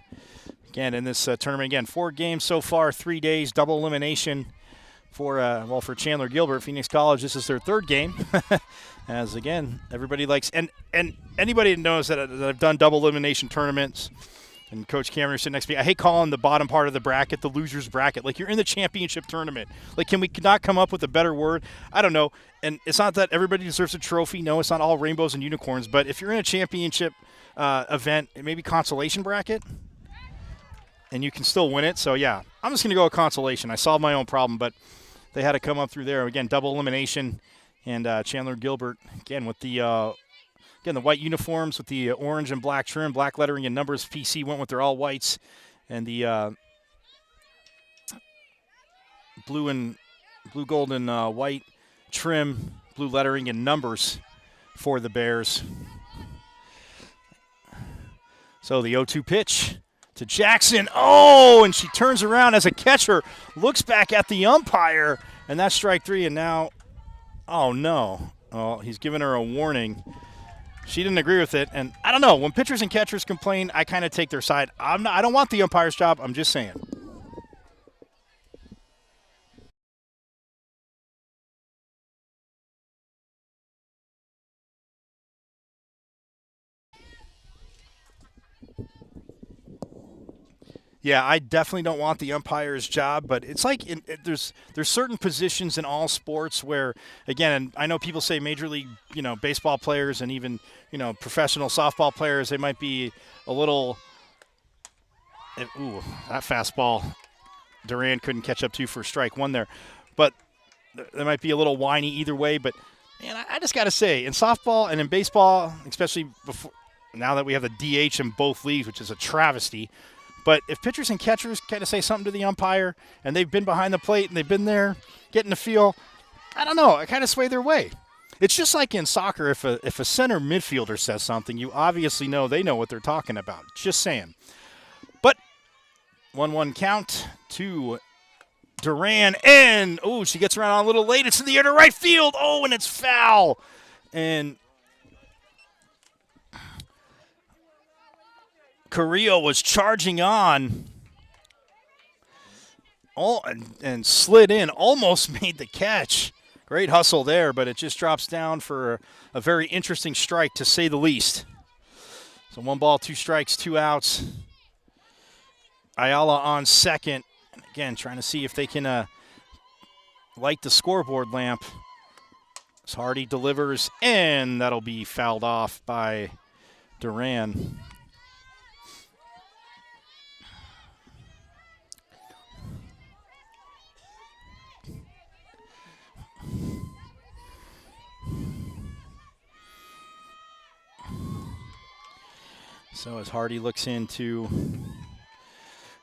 Again, in this tournament, again, 4 games so far, 3 days, double elimination for Chandler Gilbert. Phoenix College, this is their 3rd game. As, again, everybody likes, and anybody that knows that I've done double elimination tournaments, and Coach Cameron sitting next to me, I hate calling the bottom part of the bracket the loser's bracket. Like, you're in the championship tournament. Like, can we not come up with a better word? I don't know. And it's not that everybody deserves a trophy. No, it's not all rainbows and unicorns. But if you're in a championship event, maybe consolation bracket, and you can still win it. So, yeah, I'm just going to go with consolation. I solved my own problem, but they had to come up through there. Again, double elimination. And Chandler Gilbert, again, with the the white uniforms with the orange and black trim, black lettering and numbers. PC went with their all whites, and the blue, gold, and white trim, blue lettering and numbers for the Bears. So the 0-2 pitch to Jackson. Oh, and she turns around as a catcher, looks back at the umpire, and that's strike 3. And now, oh no, he's giving her a warning. She didn't agree with it, and I don't know. When pitchers and catchers complain, I kind of take their side. I don't want the umpire's job. I'm just saying. Yeah, I definitely don't want the umpire's job, but it's like there's certain positions in all sports where, again, I know people say Major League, baseball players and even, professional softball players, they might be a little ooh, that fastball Duran couldn't catch up to for strike one there. But they might be a little whiny either way, but man, I just got to say, in softball and in baseball, especially now that we have the DH in both leagues, which is a travesty, but if pitchers and catchers kind of say something to the umpire and they've been behind the plate and they've been there getting the feel, I don't know, I kind of sway their way. It's just like in soccer, if a center midfielder says something, you obviously know they know what they're talking about. Just saying. But 1-1 count to Duran, and she gets around a little late. It's in the air to right field. And it's foul. And Carrillo was charging on and slid in, almost made the catch. Great hustle there, but it just drops down for a very interesting strike, to say the least. So 1 ball, 2 strikes, 2 outs. Ayala on second. And again, trying to see if they can light the scoreboard lamp. As Hardy delivers, and that'll be fouled off by Duran. So as Hardy looks into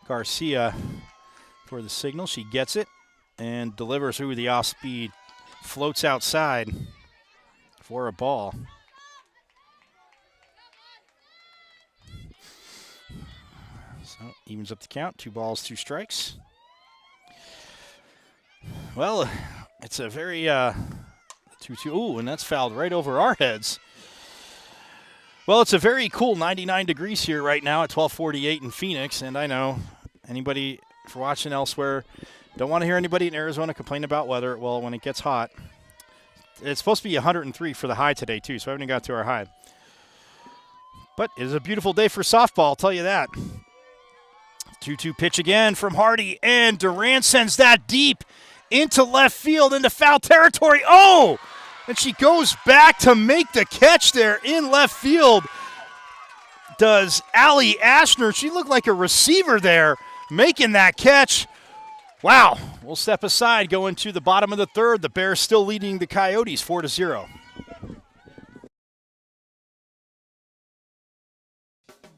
Garcia for the signal, she gets it and delivers through the off-speed, floats outside for a ball. So evens up the count, 2 balls, 2 strikes. Well, it's a very 2-2. Ooh, and that's fouled right over our heads. Well, it's a very cool 99 degrees here right now at 12:48 in Phoenix, and I know anybody for watching elsewhere don't want to hear anybody in Arizona complain about weather. Well, when it gets hot, it's supposed to be 103 for the high today too, so I haven't got to our high. But it is a beautiful day for softball, I'll tell you that. 2-2 pitch again from Hardy, and Duran sends that deep into left field, into foul territory. And she goes back to make the catch there in left field. Does Allie Ashner. She looked like a receiver there making that catch. Wow. We'll step aside, go into the bottom of the third. The Bears still leading the Coyotes 4-0.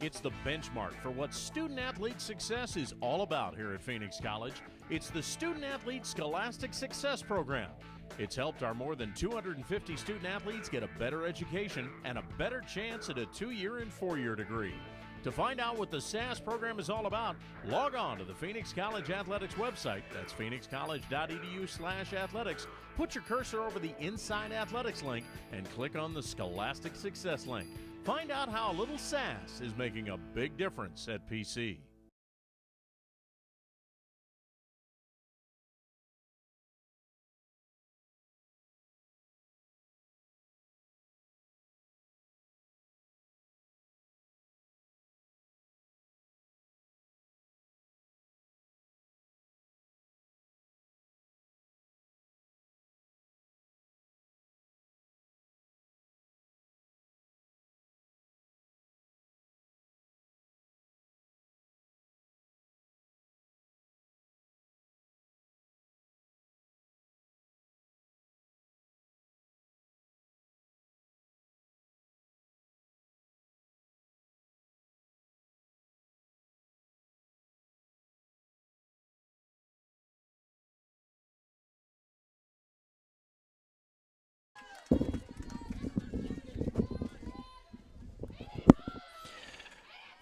It's the benchmark for what student-athlete success is all about here at Phoenix College. It's the Student-Athlete Scholastic Success Program. It's helped our more than 250 student-athletes get a better education and a better chance at a 2-year and 4-year degree. To find out what the SAS program is all about, log on to the Phoenix College Athletics website. That's phoenixcollege.edu/athletics. Put your cursor over the Inside Athletics link and click on the Scholastic Success link. Find out how a little SAS is making a big difference at PC.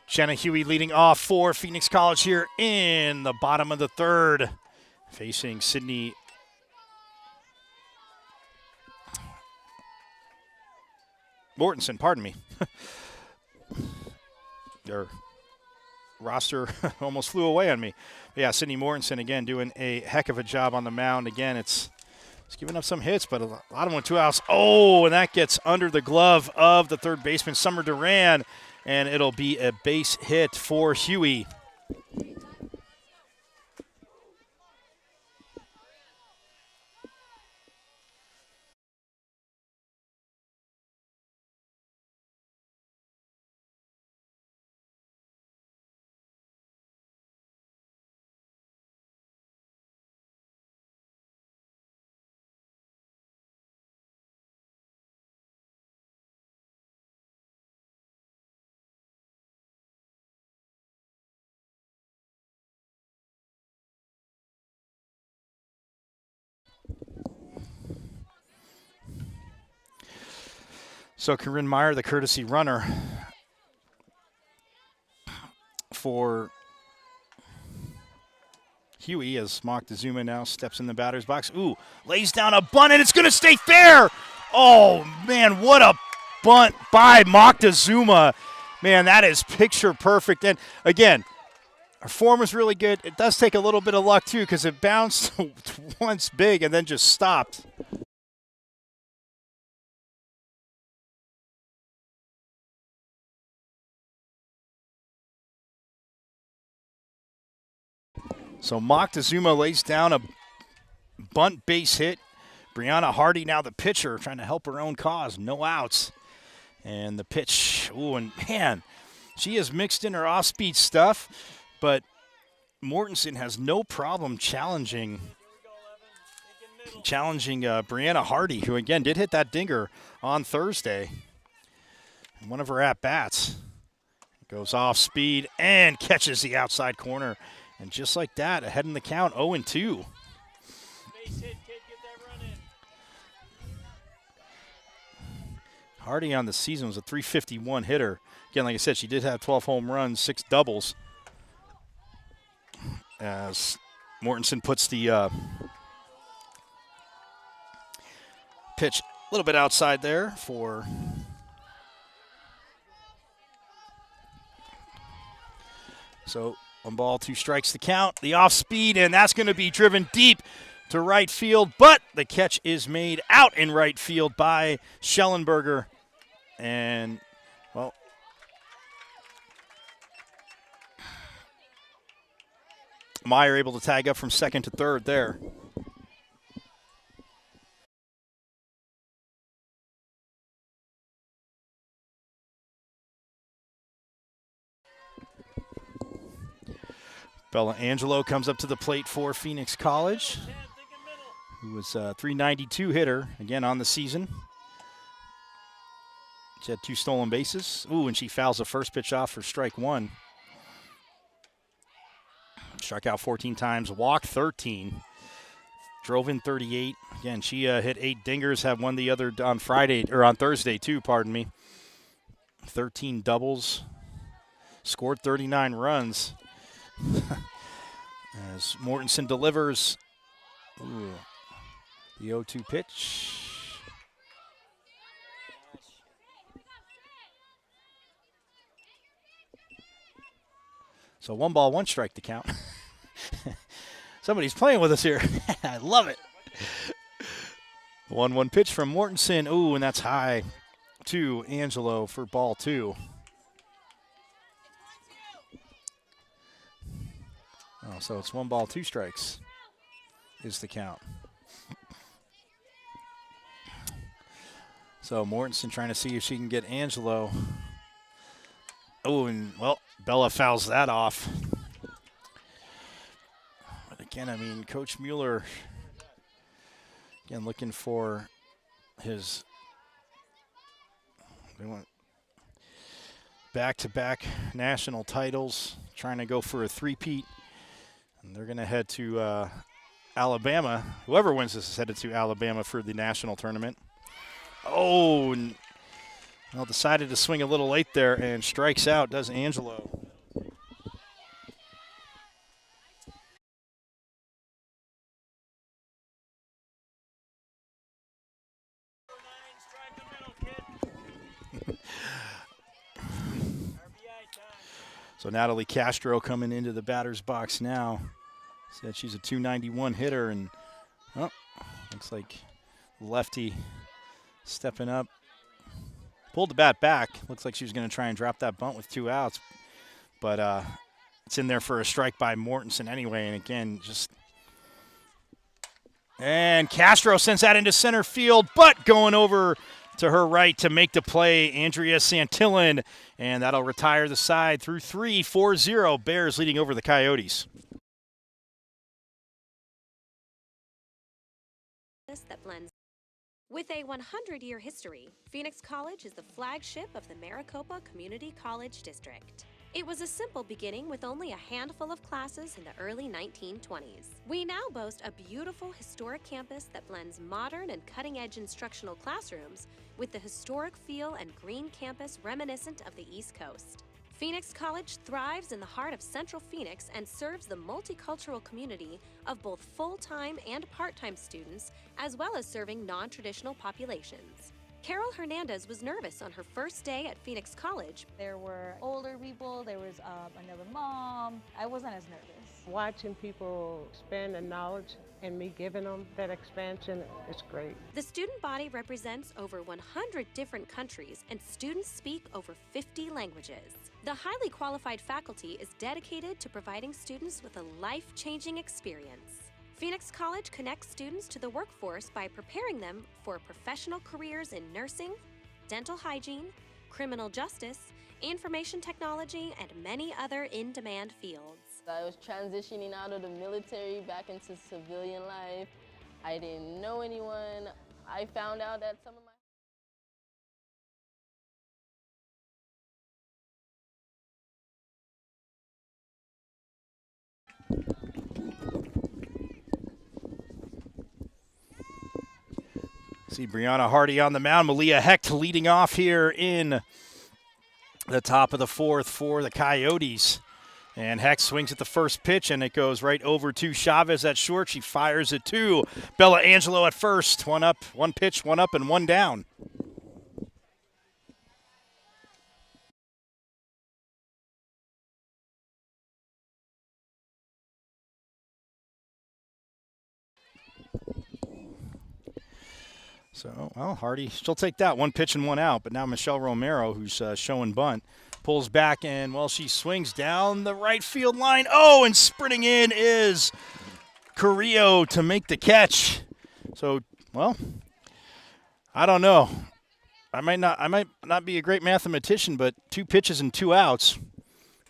Jenna Huey leading off for Phoenix College here in the bottom of the third, facing Sydney Mortensen, pardon me. Their roster almost flew away on me. But yeah, Sydney Mortensen again doing a heck of a job on the mound. Again, it's giving up some hits, but a lot of them with 2 outs. And that gets under the glove of the third baseman, Summer Duran. And it'll be a base hit for Huey. So Corinne Meyer, the courtesy runner for Huey, as Moctezuma now steps in the batter's box. Ooh, lays down a bunt, and it's going to stay fair. Oh, man, what a bunt by Moctezuma. Man, that is picture perfect. And, again, our form was really good. It does take a little bit of luck, too, because it bounced once big and then just stopped. So Moctezuma lays down a bunt base hit. Brianna Hardy now the pitcher, trying to help her own cause. No outs. And the pitch, ooh, and man, she has mixed in her off-speed stuff, but Mortensen has no problem challenging Brianna Hardy, who again did hit that dinger on Thursday. And one of her at-bats goes off speed and catches the outside corner. And just like that, ahead in the count, 0-2. Hardy on the season was a .351 hitter. Again, like I said, she did have 12 home runs, 6 doubles. As Mortensen puts the pitch a little bit outside there for so 1 ball, 2 strikes the count. The off speed, and that's going to be driven deep to right field, but the catch is made out in right field by Schellenberger. And, well, Meyer able to tag up from second to third there. Bella Angelo comes up to the plate for Phoenix College, who was a .392 hitter, again on the season. She had 2 stolen bases. Ooh, and she fouls the first pitch off for strike 1. Struck out 14 times, walked 13, drove in 38. Again, she hit 8 dingers, had one the other on Thursday too, pardon me. 13 doubles, scored 39 runs. As Mortensen delivers, ooh, the 0-2 pitch. So 1 ball, 1 strike to count. Somebody's playing with us here. I love it. 1-1 pitch from Mortensen. Ooh, and that's high to Angelo for ball 2. Oh, so it's 1 ball, 2 strikes is the count. So Mortensen trying to see if she can get Angelo. Oh, and, well, Bella fouls that off. But again, I mean, Coach Mueller, again, looking for his back-to-back national titles, trying to go for a three-peat. And they're going to head to Alabama. Whoever wins this is headed to Alabama for the national tournament. Oh, and well, decided to swing a little late there and strikes out, does Angelo. So Natalie Castro coming into the batter's box now. Said she's a .291 hitter, and oh, looks like lefty stepping up. Pulled the bat back. Looks like she was going to try and drop that bunt with 2 outs. But it's in there for a strike by Mortensen anyway. And again, and Castro sends that into center field, but going over to her right to make the play, Andrea Santillan. And that'll retire the side through 3, 4-0. Bears leading over the Coyotes. That blends. With a 100-year history, Phoenix College is the flagship of the Maricopa Community College District. It was a simple beginning with only a handful of classes in the early 1920s. We now boast a beautiful historic campus that blends modern and cutting-edge instructional classrooms with the historic feel and green campus reminiscent of the East Coast. Phoenix College thrives in the heart of Central Phoenix and serves the multicultural community of both full-time and part-time students, as well as serving non-traditional populations. Carol Hernandez was nervous on her first day at Phoenix College. There were older people, there was another mom. I wasn't as nervous. Watching people expand the knowledge and me giving them that expansion is great. The student body represents over 100 different countries and students speak over 50 languages. The highly qualified faculty is dedicated to providing students with a life-changing experience. Phoenix College connects students to the workforce by preparing them for professional careers in nursing, dental hygiene, criminal justice, information technology, and many other in-demand fields. I was transitioning out of the military back into civilian life. I didn't know anyone. I found out that some of my See Brianna Hardy on the mound. Malia Hecht leading off here in the top of the fourth for the Coyotes. And Hecht swings at the first pitch, and it goes right over to Chavez at short. She fires it to Bella Angelo at first. One up, one pitch, one up, and one down. So, well, Hardy, she'll take that. One pitch and one out. But now Michelle Romero, who's showing bunt, pulls back and, well, she swings down the right field line. Oh, and sprinting in is Carrillo to make the catch. So, well, I don't know. I might not be a great mathematician, but 2 pitches and 2 outs,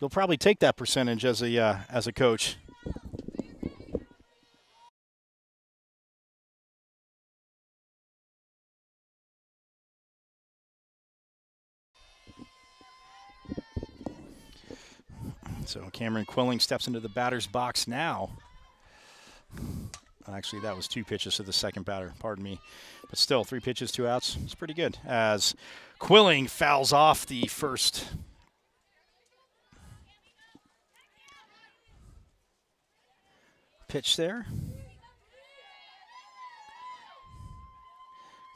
you'll probably take that percentage as a coach. So Cameron Quilling steps into the batter's box now. Actually, that was 2 pitches to the second batter, pardon me. But still, 3 pitches, 2 outs. It's pretty good. As Quilling fouls off the first pitch there.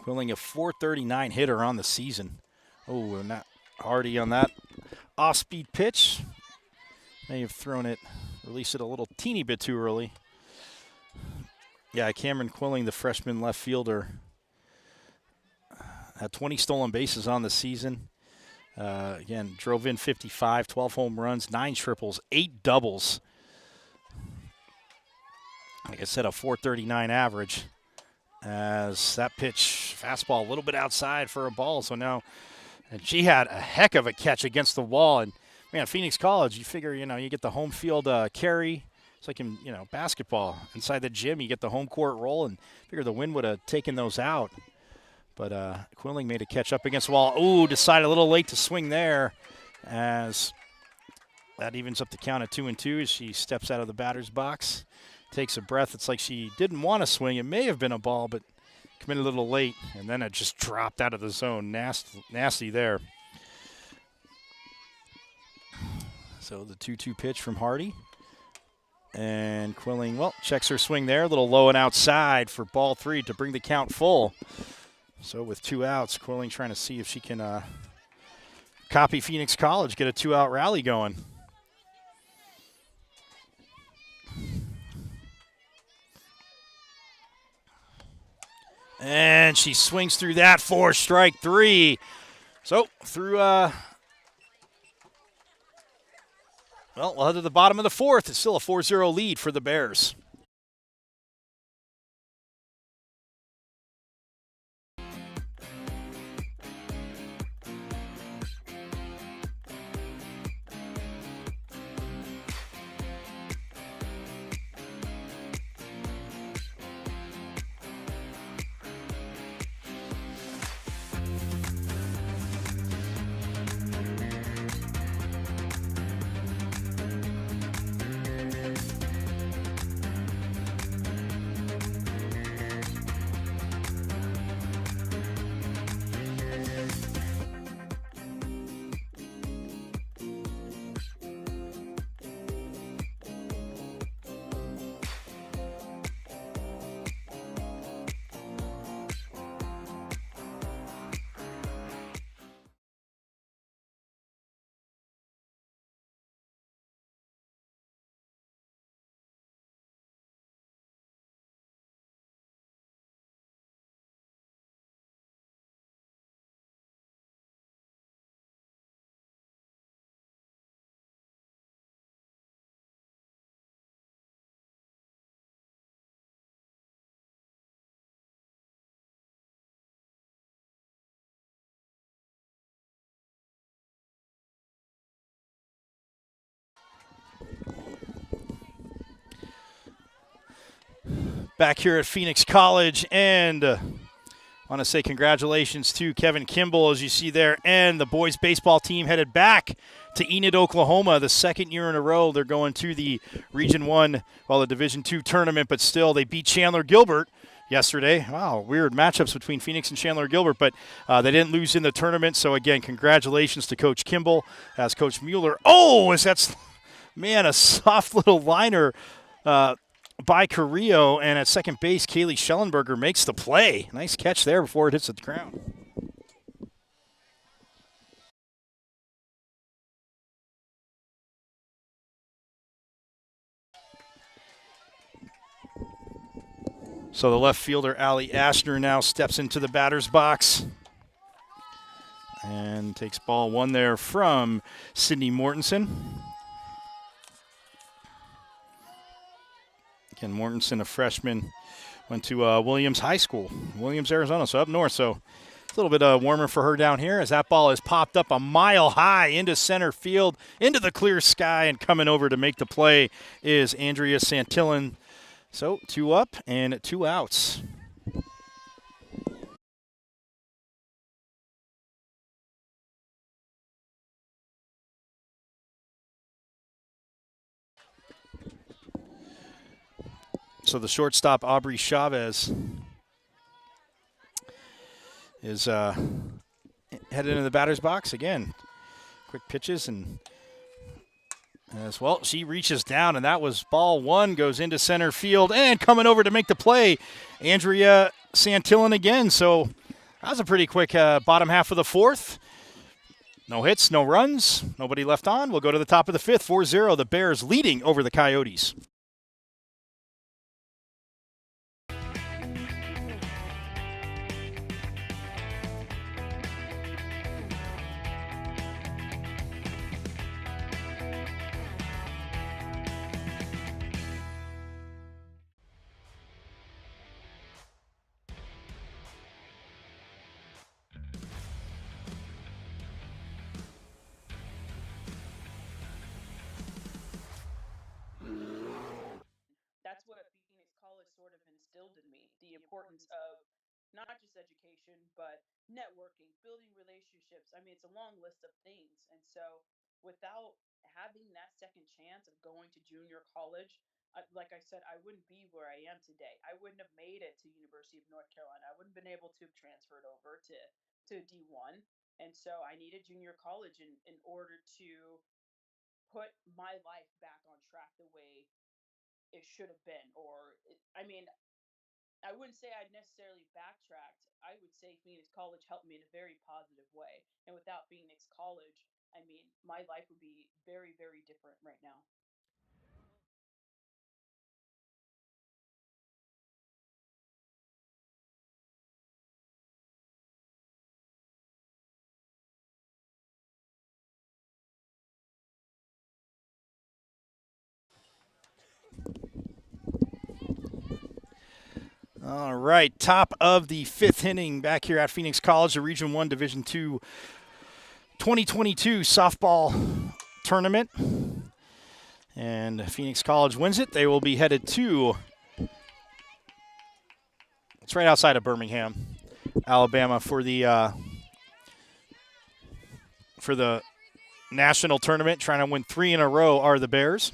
Quilling, a .439 hitter on the season. Oh, and that Hardy on that off-speed pitch. May have thrown it, released it a little teeny bit too early. Yeah, Cameron Quilling, the freshman left fielder, had 20 stolen bases on the season. Again, drove in 55, 12 home runs, 9 triples, 8 doubles. Like I said, a .439 average. As that pitch, fastball a little bit outside for a ball. So now, and she had a heck of a catch against the wall. And man, Phoenix College, you figure, you get the home field carry. It's like in, basketball. Inside the gym, you get the home court roll, and figure the wind would have taken those out. But Quilling made a catch up against the wall. Ooh, decided a little late to swing there, as that evens up the count at 2-2 as she steps out of the batter's box, takes a breath. It's like she didn't want to swing. It may have been a ball, but committed a little late, and then it just dropped out of the zone. Nasty there. So the 2-2 pitch from Hardy. And Quilling, well, checks her swing there. A little low and outside for ball 3 to bring the count full. So with 2 outs, Quilling trying to see if she can copy Phoenix College, get a 2-out rally going. And she swings through that for strike 3. So through well, we'll head to the bottom of the 4th. It's still a 4-0 lead for the Bears. back here at Phoenix College. And I want to say congratulations to Kevin Kimball, as you see there, and the boys baseball team headed back to Enid, Oklahoma, the second year in a row. They're going to the Region 1, the Division 2 tournament, but still they beat Chandler Gilbert yesterday. Wow, weird matchups between Phoenix and Chandler Gilbert, but they didn't lose in the tournament. So, again, congratulations to Coach Kimball as Coach Mueller. Oh, a soft little liner by Carrillo, and at second base, Kaylee Schellenberger makes the play. Nice catch there before it hits the ground. So the left fielder, Allie Ashner, now steps into the batter's box and takes ball one there from Sydney Mortensen. Again, Mortensen, a freshman, went to Williams High School, Williams, Arizona, so up north. So it's a little bit warmer for her down here as that ball is popped up a mile high into center field, into the clear sky, and coming over to make the play is Andrea Santillan. So 2 up and 2 outs. So the shortstop, Aubrey Chavez, is headed into the batter's box again. Quick pitches, and as well, she reaches down, and that was ball one, goes into center field, and coming over to make the play, Andrea Santillan again. So that was a pretty quick bottom half of the fourth. No hits, no runs, nobody left on. We'll go to the top of the fifth, 4-0, the Bears leading over the Coyotes. That's what Phoenix College sort of instilled in me, the importance of not just education, but networking, building relationships. I mean, it's a long list of things. And so without having that second chance of going to junior college, like I said, I wouldn't be where I am today. I wouldn't have made it to University of North Carolina. I wouldn't have been able to have transferred over to D1. And so I needed junior college in order to put my life back on track the way it should have been. I wouldn't say I necessarily backtracked. I would say Phoenix College helped me in a very positive way. And without Phoenix College, I mean, my life would be very, very different right now. All right, top of the fifth inning back here at Phoenix College, the Region 1 Division 2 2022 softball tournament. And Phoenix College wins it. They will be headed to, it's right outside of Birmingham, Alabama, for the national tournament. Trying to win 3 in a row are the Bears,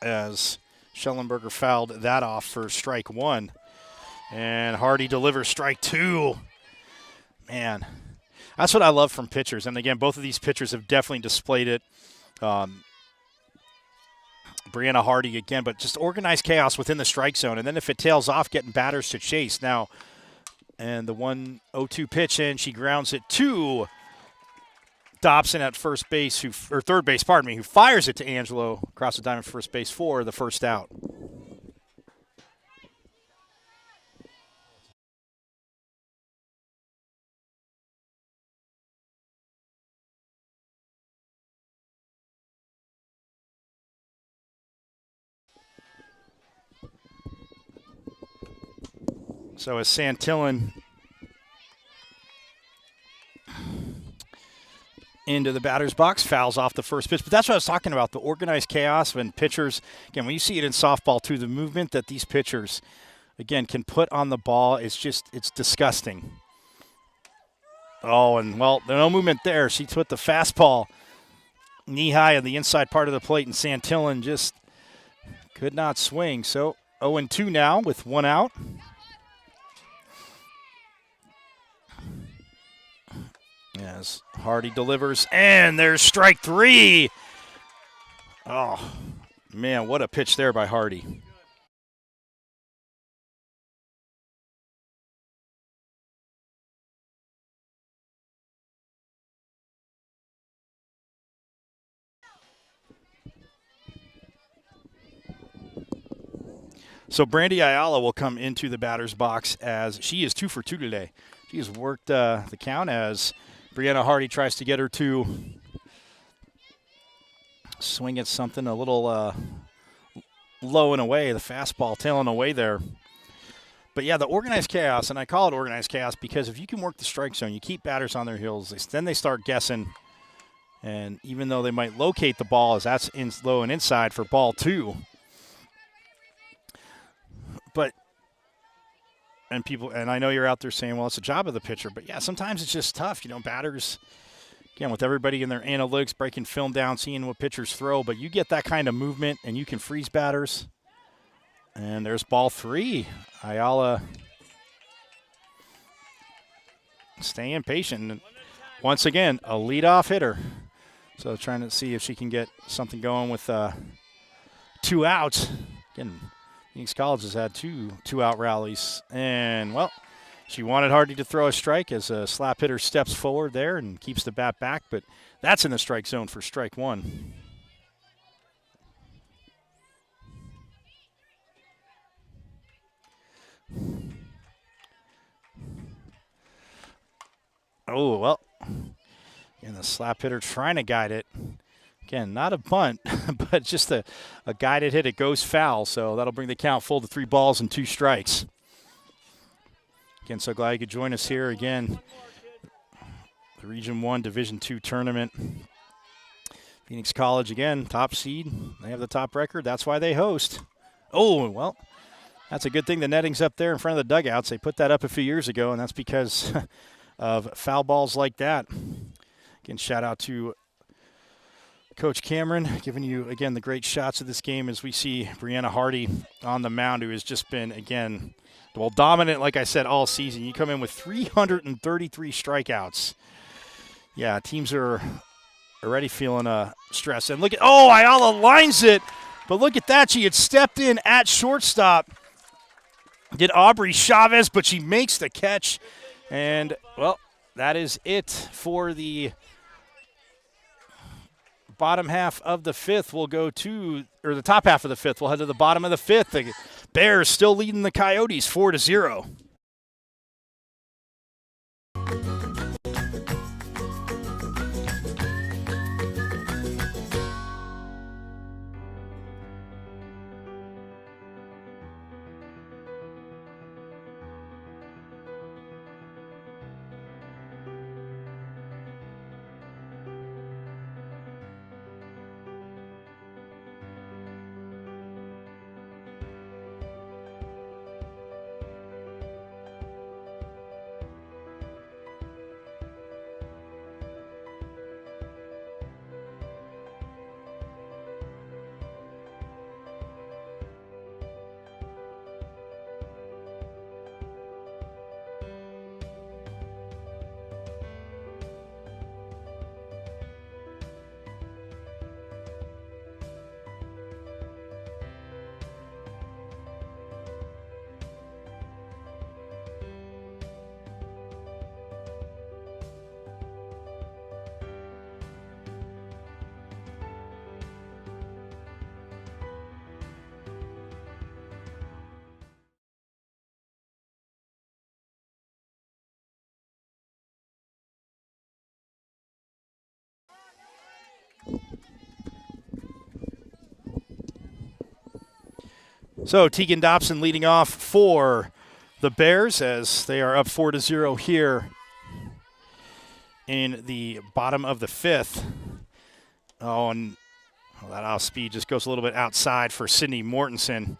as Schellenberger fouled that off for strike 1. And Hardy delivers strike 2. Man, that's what I love from pitchers. And, again, both of these pitchers have definitely displayed it. Brianna Hardy again, but just organized chaos within the strike zone. And then if it tails off, getting batters to chase. Now, and the 1-0-2 pitch, and she grounds it to Dobson at first base, who fires it to Angelo across the diamond first base for the first out. So as Santillan into the batter's box, fouls off the first pitch. But that's what I was talking about, the organized chaos when pitchers, again, when you see it in softball too, the movement that these pitchers, again, can put on the ball, it's disgusting. Oh, and, well, no movement there. She put the fastball knee-high on the inside part of the plate, and Santillan just could not swing. So 0-2 now with 1 out. As Hardy delivers, and there's strike 3. Oh, man, what a pitch there by Hardy. So Brandy Ayala will come into the batter's box as she is 2 for 2 today. She has worked the count as Brianna Hardy tries to get her to swing at something a little low and away, the fastball tailing away there. But, yeah, the organized chaos, and I call it organized chaos because if you can work the strike zone, you keep batters on their heels, then they start guessing. And even though they might locate the ball as that's low and inside for ball 2, but and I know you're out there saying, well, it's a job of the pitcher, but yeah, sometimes it's just tough. You know, batters, again, with everybody in their analytics, breaking film down, seeing what pitchers throw, but you get that kind of movement and you can freeze batters. And there's ball 3. Ayala staying patient. And once again, a leadoff hitter. So trying to see if she can get something going with 2 outs. Again, Phoenix College has had two out rallies. And, well, she wanted Hardy to throw a strike as a slap hitter steps forward there and keeps the bat back, but that's in the strike zone for strike 1. Oh, well, and the slap hitter trying to guide it. Again, not a bunt, but just a guided hit. It goes foul, so that'll bring the count full to 3 balls and 2 strikes. Again, so glad you could join us here again. The Region 1, Division 2 tournament. Phoenix College, again, top seed. They have the top record. That's why they host. Oh, well, that's a good thing the netting's up there in front of the dugouts. They put that up a few years ago, and that's because of foul balls like that. Again, shout out to Coach Cameron giving you, again, the great shots of this game as we see Brianna Hardy on the mound, who has just been, again, well, dominant, like I said, all season. You come in with 333 strikeouts. Yeah, teams are already feeling stress. And look at, oh, Ayala lines it. But look at that. She had stepped in at shortstop. Did Aubrey Chavez, but she makes the catch. And, well, that is it for the bottom half of the 5th. We'll go to, or the top half of the 5th. We'll head to the bottom of the 5th. The Bears still leading the Coyotes 4-0. So Tegan Dobson leading off for the Bears as they are up 4-0 here in the bottom of the 5th. Oh, and that off speed just goes a little bit outside for Sydney Mortensen.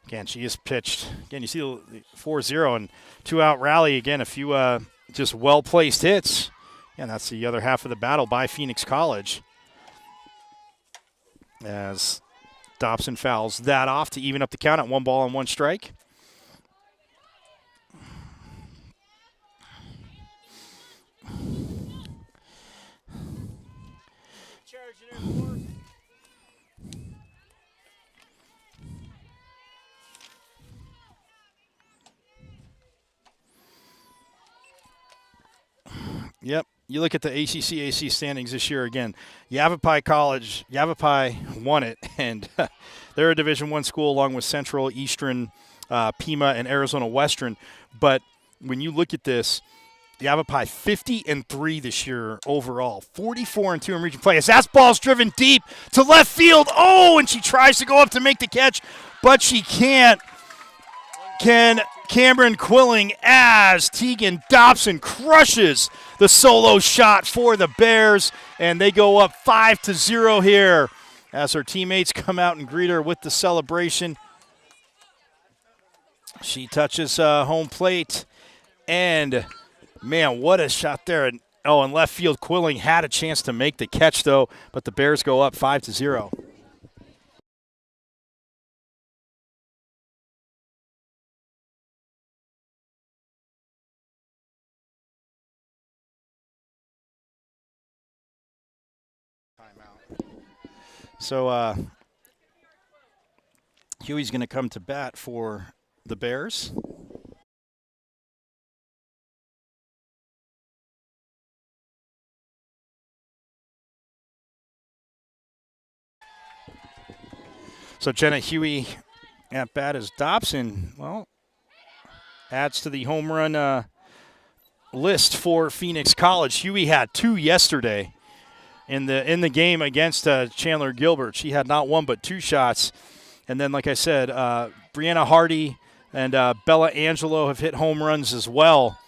Again, she is pitched. Again, you see the 4-0 and 2-out rally. Again, a few just well-placed hits. And that's the other half of the battle by Phoenix College. As Dobson fouls that off to even up the count at 1 ball and 1 strike. Yep. You look at the ACC/AC standings this year again. Yavapai College, Yavapai won it, and they're a Division I school along with Central, Eastern, Pima, and Arizona Western. But when you look at this, Yavapai 50-3 this year overall, 44-2 in region play. As that ball's driven deep to left field. Oh, and she tries to go up to make the catch, but she can't. Can Cameron Quilling as Tegan Dobson crushes the solo shot for the Bears, and they go up 5-0 here as her teammates come out and greet her with the celebration. She touches home plate, and man, what a shot there. And in left field, Quilling had a chance to make the catch, though, but the Bears go up 5-0. So Huey's going to come to bat for the Bears. So Jenna Huey at bat as Dobson, well, adds to the home run list for Phoenix College. Huey had 2 yesterday. In the game against Chandler Gilbert. She had not 1 but 2 shots. And then, like I said, Brianna Hardy and Bella Angelo have hit home runs as well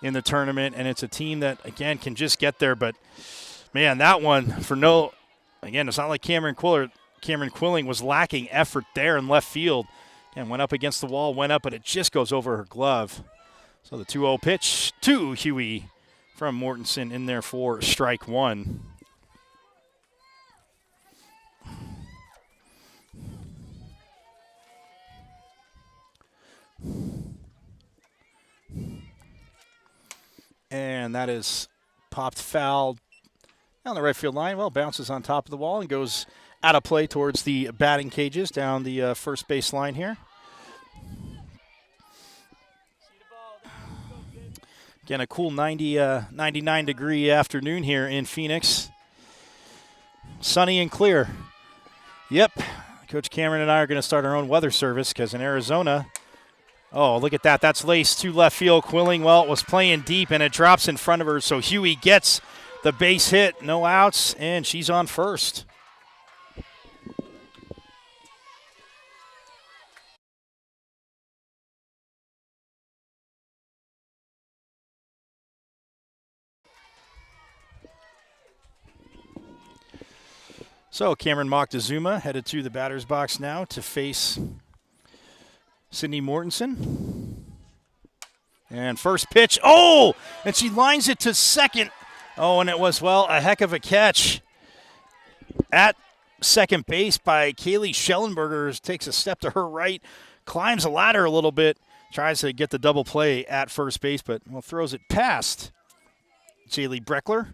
in the tournament. And it's a team that, again, can just get there. But, man, that one again, it's not like Cameron Quilling was lacking effort there in left field. And went up against the wall, went up, but it just goes over her glove. So the 2-0 pitch to Huey from Mortensen in there for strike 1. And that is popped foul down the right field line. Well, bounces on top of the wall and goes out of play towards the batting cages down the first base line here. Again, a cool 99-degree afternoon here in Phoenix. Sunny and clear. Yep, Coach Cameron and I are going to start our own weather service because in Arizona, oh, look at that. That's laced to left field. Quilling, well, it was playing deep, and it drops in front of her. So Huey gets the base hit. No outs, and she's on first. So Cameron Moctezuma headed to the batter's box now to face Sydney Mortensen. And first pitch, oh, and she lines it to second. Oh, and it was, well, a heck of a catch at second base by Kaylee Schellenberger. Takes a step to her right, climbs a ladder a little bit, tries to get the double play at first base, but well, throws it past Jaylee Breckler.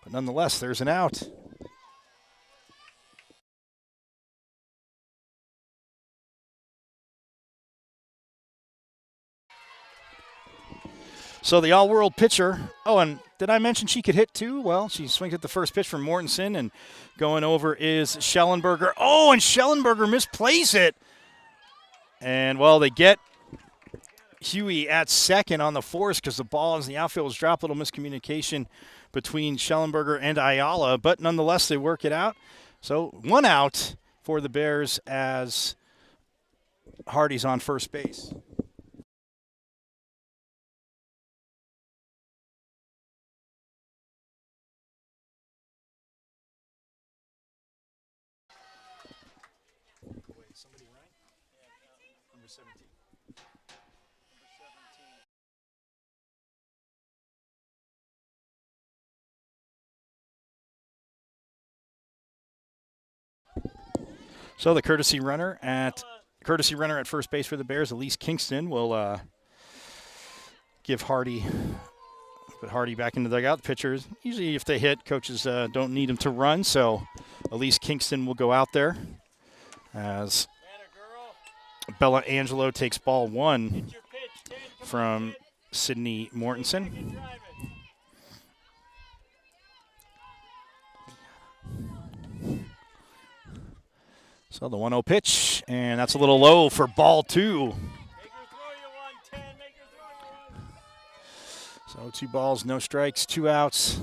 But nonetheless, there's an out. So the all-world pitcher, oh, and did I mention she could hit too? Well, she swings at the first pitch from Mortensen, and going over is Schellenberger. Oh, and Schellenberger misplays it. And, well, they get Huey at second on the force because the ball as the outfield was dropped. A little miscommunication between Schellenberger and Ayala, but nonetheless they work it out. So 1 out for the Bears as Hardy's on first base. Number 17. So the courtesy runner at first base for the Bears, Elise Kingston, will give Hardy. Put Hardy back into the dugout. The pitchers, usually if they hit, coaches don't need them to run. So Elise Kingston will go out there as Bella Angelo takes ball 1 from Sydney Mortensen. So the 1-0 pitch, and that's a little low for ball 2. So 2 balls, no strikes, 2 outs.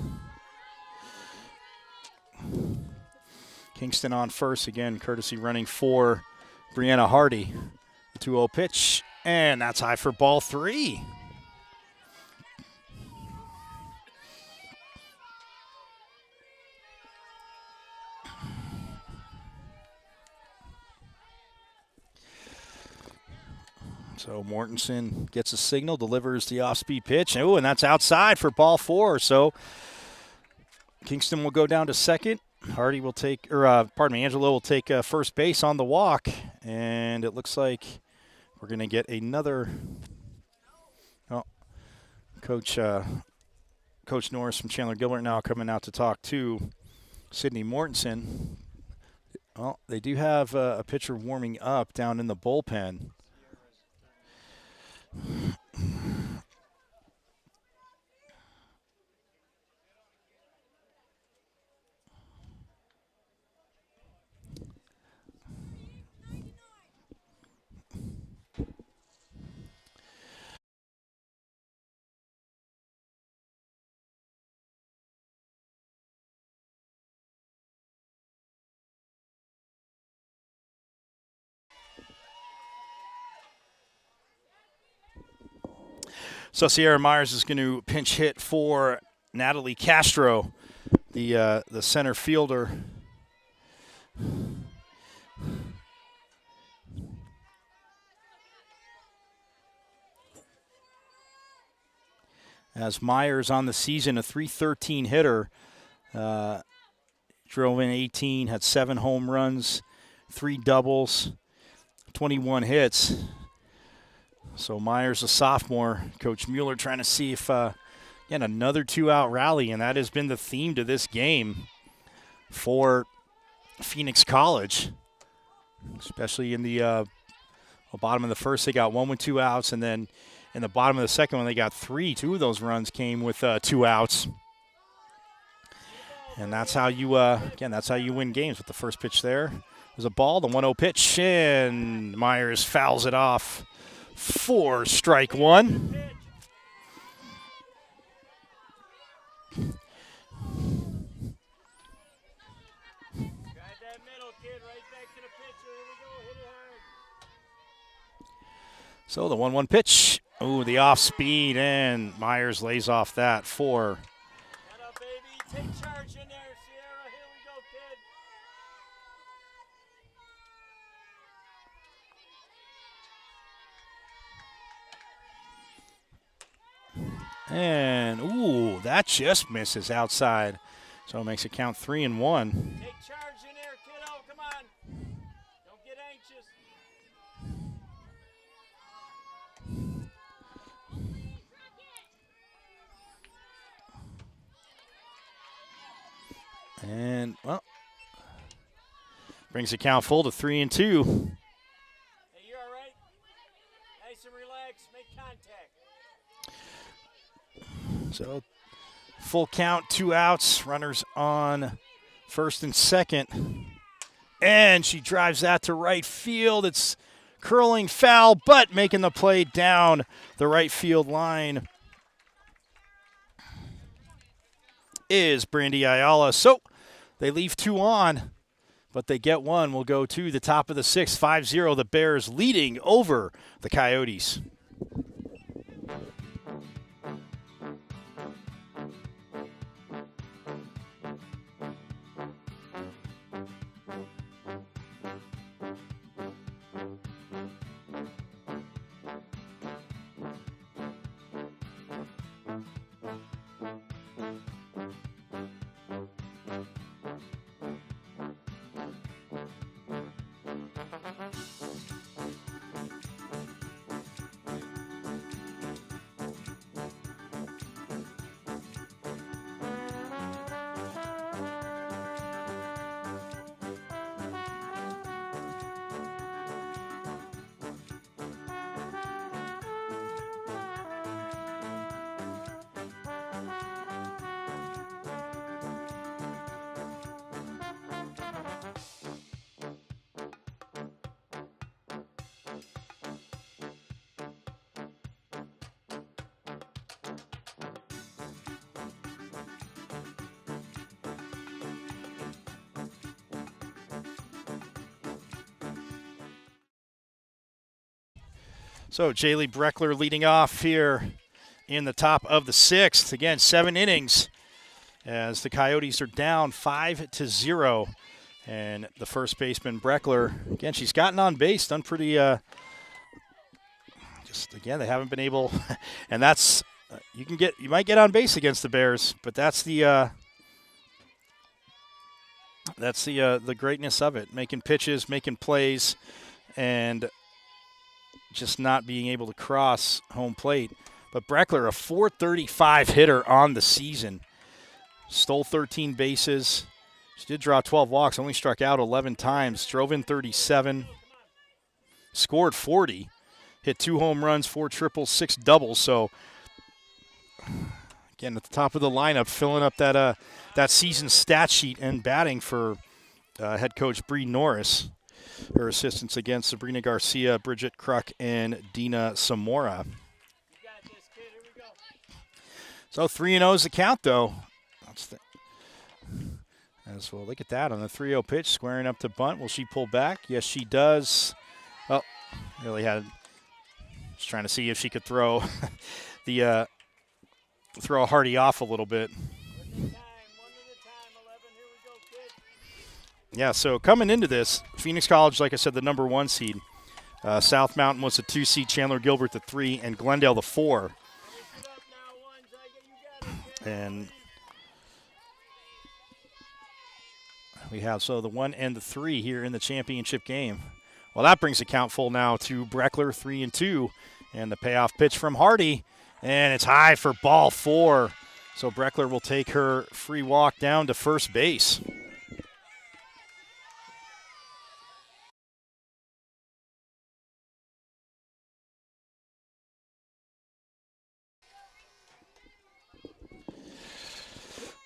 Kingston on first, again, courtesy running for Brianna Hardy. The 2-0 pitch, and that's high for ball 3. So Mortensen gets a signal, delivers the off-speed pitch. Oh, and that's outside for ball 4. So Kingston will go down to second. Hardy will take, Angelo will take first base on the walk. And it looks like we're going to get another. Oh, Coach Norris from Chandler Gilbert now coming out to talk to Sydney Mortensen. Well, they do have a pitcher warming up down in the bullpen. So Sierra Myers is going to pinch hit for Natalie Castro, the center fielder. As Myers on the season, a .313 hitter, drove in 18, had 7 home runs, 3 doubles, 21 hits. So Myers, a sophomore. Coach Mueller trying to see if, again, another 2-out rally, and that has been the theme to this game for Phoenix College, especially in the bottom of the first. They got 1 with 2 outs, and then in the bottom of the second one, they got 3. 2 of those runs came with 2 outs. And that's how you, that's how you win games with the first pitch there. There's a ball, the 1-0 pitch, and Myers fouls it off for strike 1. So the 1-1 pitch. Ooh, the off speed, and Myers lays off that for. Get up, baby. Take charge in there, Sierra. Here we go, kid. And, ooh, that just misses outside. So it makes it count 3-1. Take charge in there, kiddo. Come on. Don't get anxious. And, well, brings the count full to 3-2. Hey, you're all right? Nice and relaxed. Make contact. So full count, 2 outs, runners on first and second. And she drives that to right field. It's curling foul, but making the play down the right field line is Brandy Ayala. So they leave 2 on, but they get 1. We'll go to the top of the 6th, 5-0. The Bears leading over the Coyotes. So Jaylee Breckler leading off here in the top of the 6th. Again, 7 innings as the Coyotes are down 5-0. And the first baseman, Breckler, again, she's gotten on base, done pretty, again, they haven't been able, and that's, you might get on base against the Bears, but that's the greatness of it, making pitches, making plays, and just not being able to cross home plate. But Breckler, a .435 hitter on the season, stole 13 bases. She did draw 12 walks, only struck out 11 times, drove in 37, scored 40, hit 2 home runs, 4 triples, 6 doubles. So, again, at the top of the lineup, filling up that season stat sheet and batting for head coach Bree Norris. Her assistants against Sabrina Garcia, Bridget Kruk, and Dina Samora. So 3-0 is the count, though. As well, look at that on the 3-0 pitch, squaring up to bunt. Will she pull back? Yes, she does. Well, really had. Just trying to see if she could throw throw Hardy off a little bit. Yeah, so coming into this, Phoenix College, like I said, the number 1 seed. South Mountain was the 2 seed, Chandler Gilbert the 3, and Glendale the 4. And we have the 1 and the 3 here in the championship game. Well, that brings the count full now to Breckler, 3-2, and the payoff pitch from Hardy, and it's high for ball 4. So Breckler will take her free walk down to first base.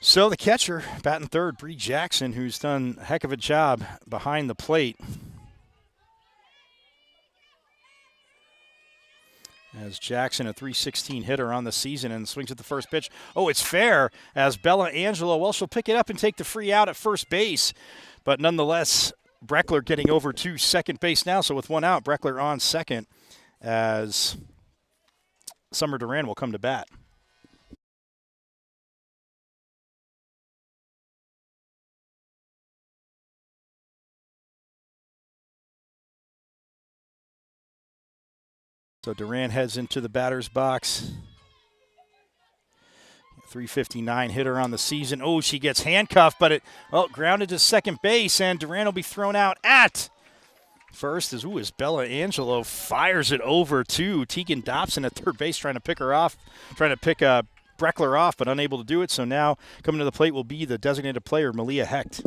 So the catcher, batting third, Bree Jackson, who's done a heck of a job behind the plate. As Jackson, a .316 hitter on the season, and swings at the first pitch. Oh, it's fair as Bella Angelo, well, she'll pick it up and take the free out at first base. But nonetheless, Breckler getting over to second base now. So with 1 out, Breckler on second as Summer Duran will come to bat. So Duran heads into the batter's box. .359 hitter on the season. Oh, she gets handcuffed, but grounded to second base, and Duran will be thrown out at first as Bella Angelo fires it over to Tegan Dobson at third base, trying to pick Breckler off, but unable to do it. So now coming to the plate will be the designated player, Malia Hecht.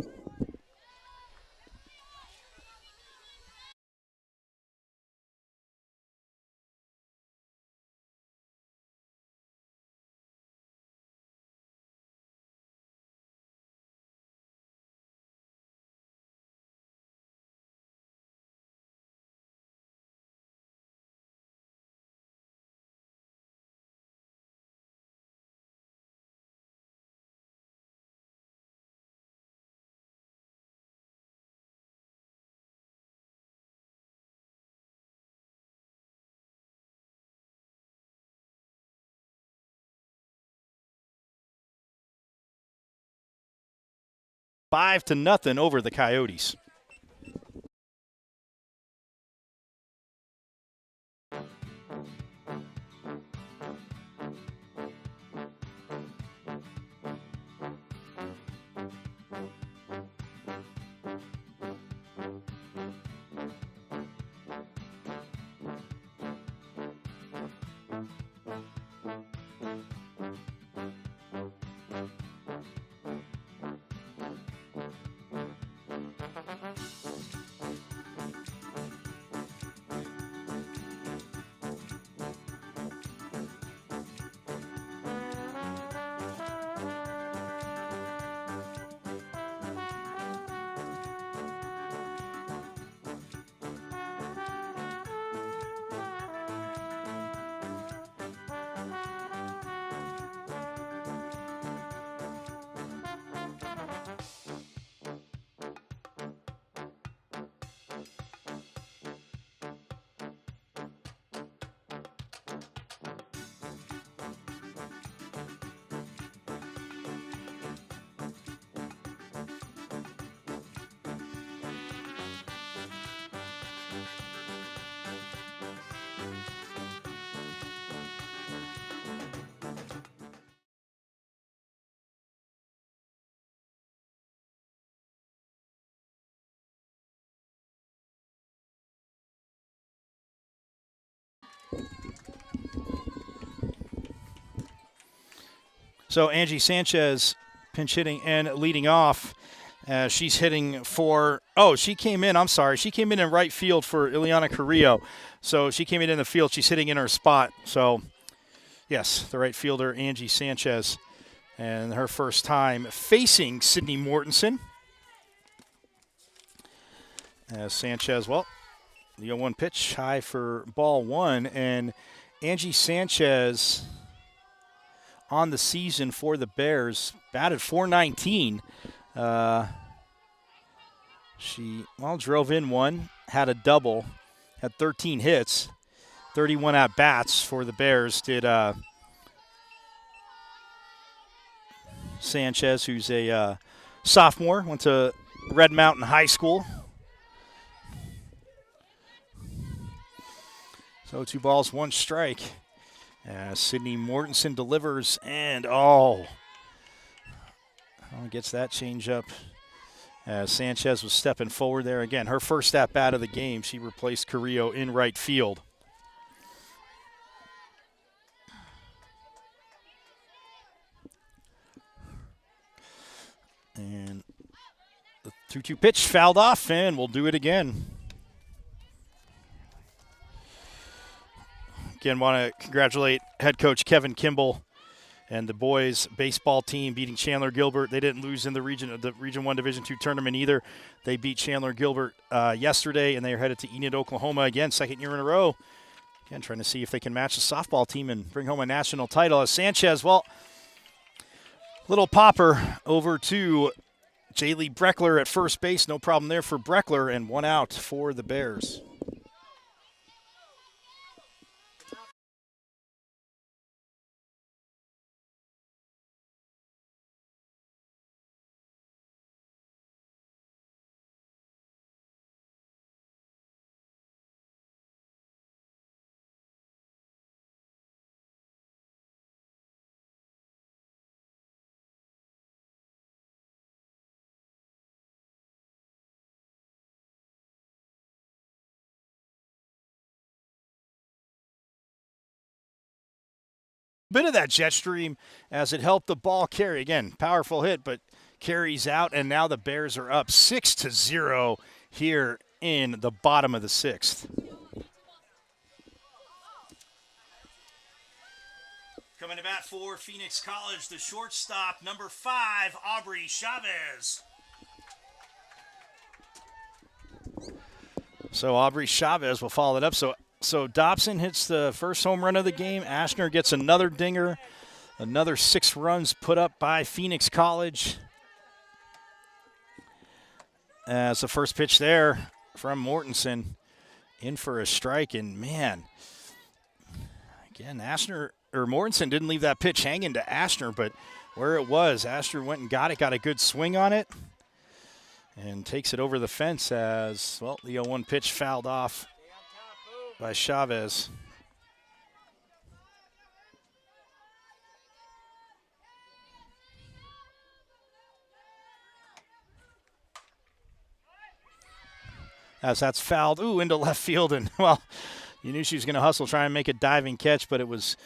Five to nothing over the Coyotes. So Angie Sanchez pinch hitting and leading off. She's hitting for, she came in right field for Ileana Carrillo. So she came in the field. She's hitting in her spot. So, yes, the right fielder, Angie Sanchez, and her first time facing Sydney Mortensen. As Sanchez, the 0-1 pitch, high for ball one, and Angie Sanchez on the season for the Bears, batted .419. She drove in one, had a double, had 13 hits, 31 at-bats for the Bears. Did Sanchez, who's a sophomore, went to Red Mountain High School. So 2 balls, 1 strike. Sydney Mortensen delivers, and gets that change up. Sanchez was stepping forward there. Again, her first at-bat of the game. She replaced Carrillo in right field. And the 2-2 pitch fouled off, and we'll do it again. Again, want to congratulate head coach Kevin Kimball and the boys baseball team beating Chandler Gilbert. They didn't lose in the Region 1 Division II tournament either. They beat Chandler Gilbert yesterday, and they are headed to Enid, Oklahoma again, second year in a row. Again, trying to see if they can match the softball team and bring home a national title. As Sanchez, little popper over to Jaylee Breckler at first base. No problem there for Breckler, and 1 out for the Bears. Bit of that jet stream as it helped the ball carry. Again, powerful hit, but carries out, and now the Bears are up 6-0 here in the bottom of the 6th. Coming to bat for Phoenix College, the shortstop, number 5, Aubrey Chavez. So Aubrey Chavez will follow it up. So Dobson hits the first home run of the game. Ashner gets another dinger. Another 6 runs put up by Phoenix College. As the first pitch there from Mortensen, in for a strike. And, man, again, Mortensen didn't leave that pitch hanging to Ashner, but where it was, Ashner went and got a good swing on it, and takes it over the fence as, the 0-1 pitch fouled off by Chavez. As that's fouled, into left field, and you knew she was going to hustle, try and make a diving catch, but it was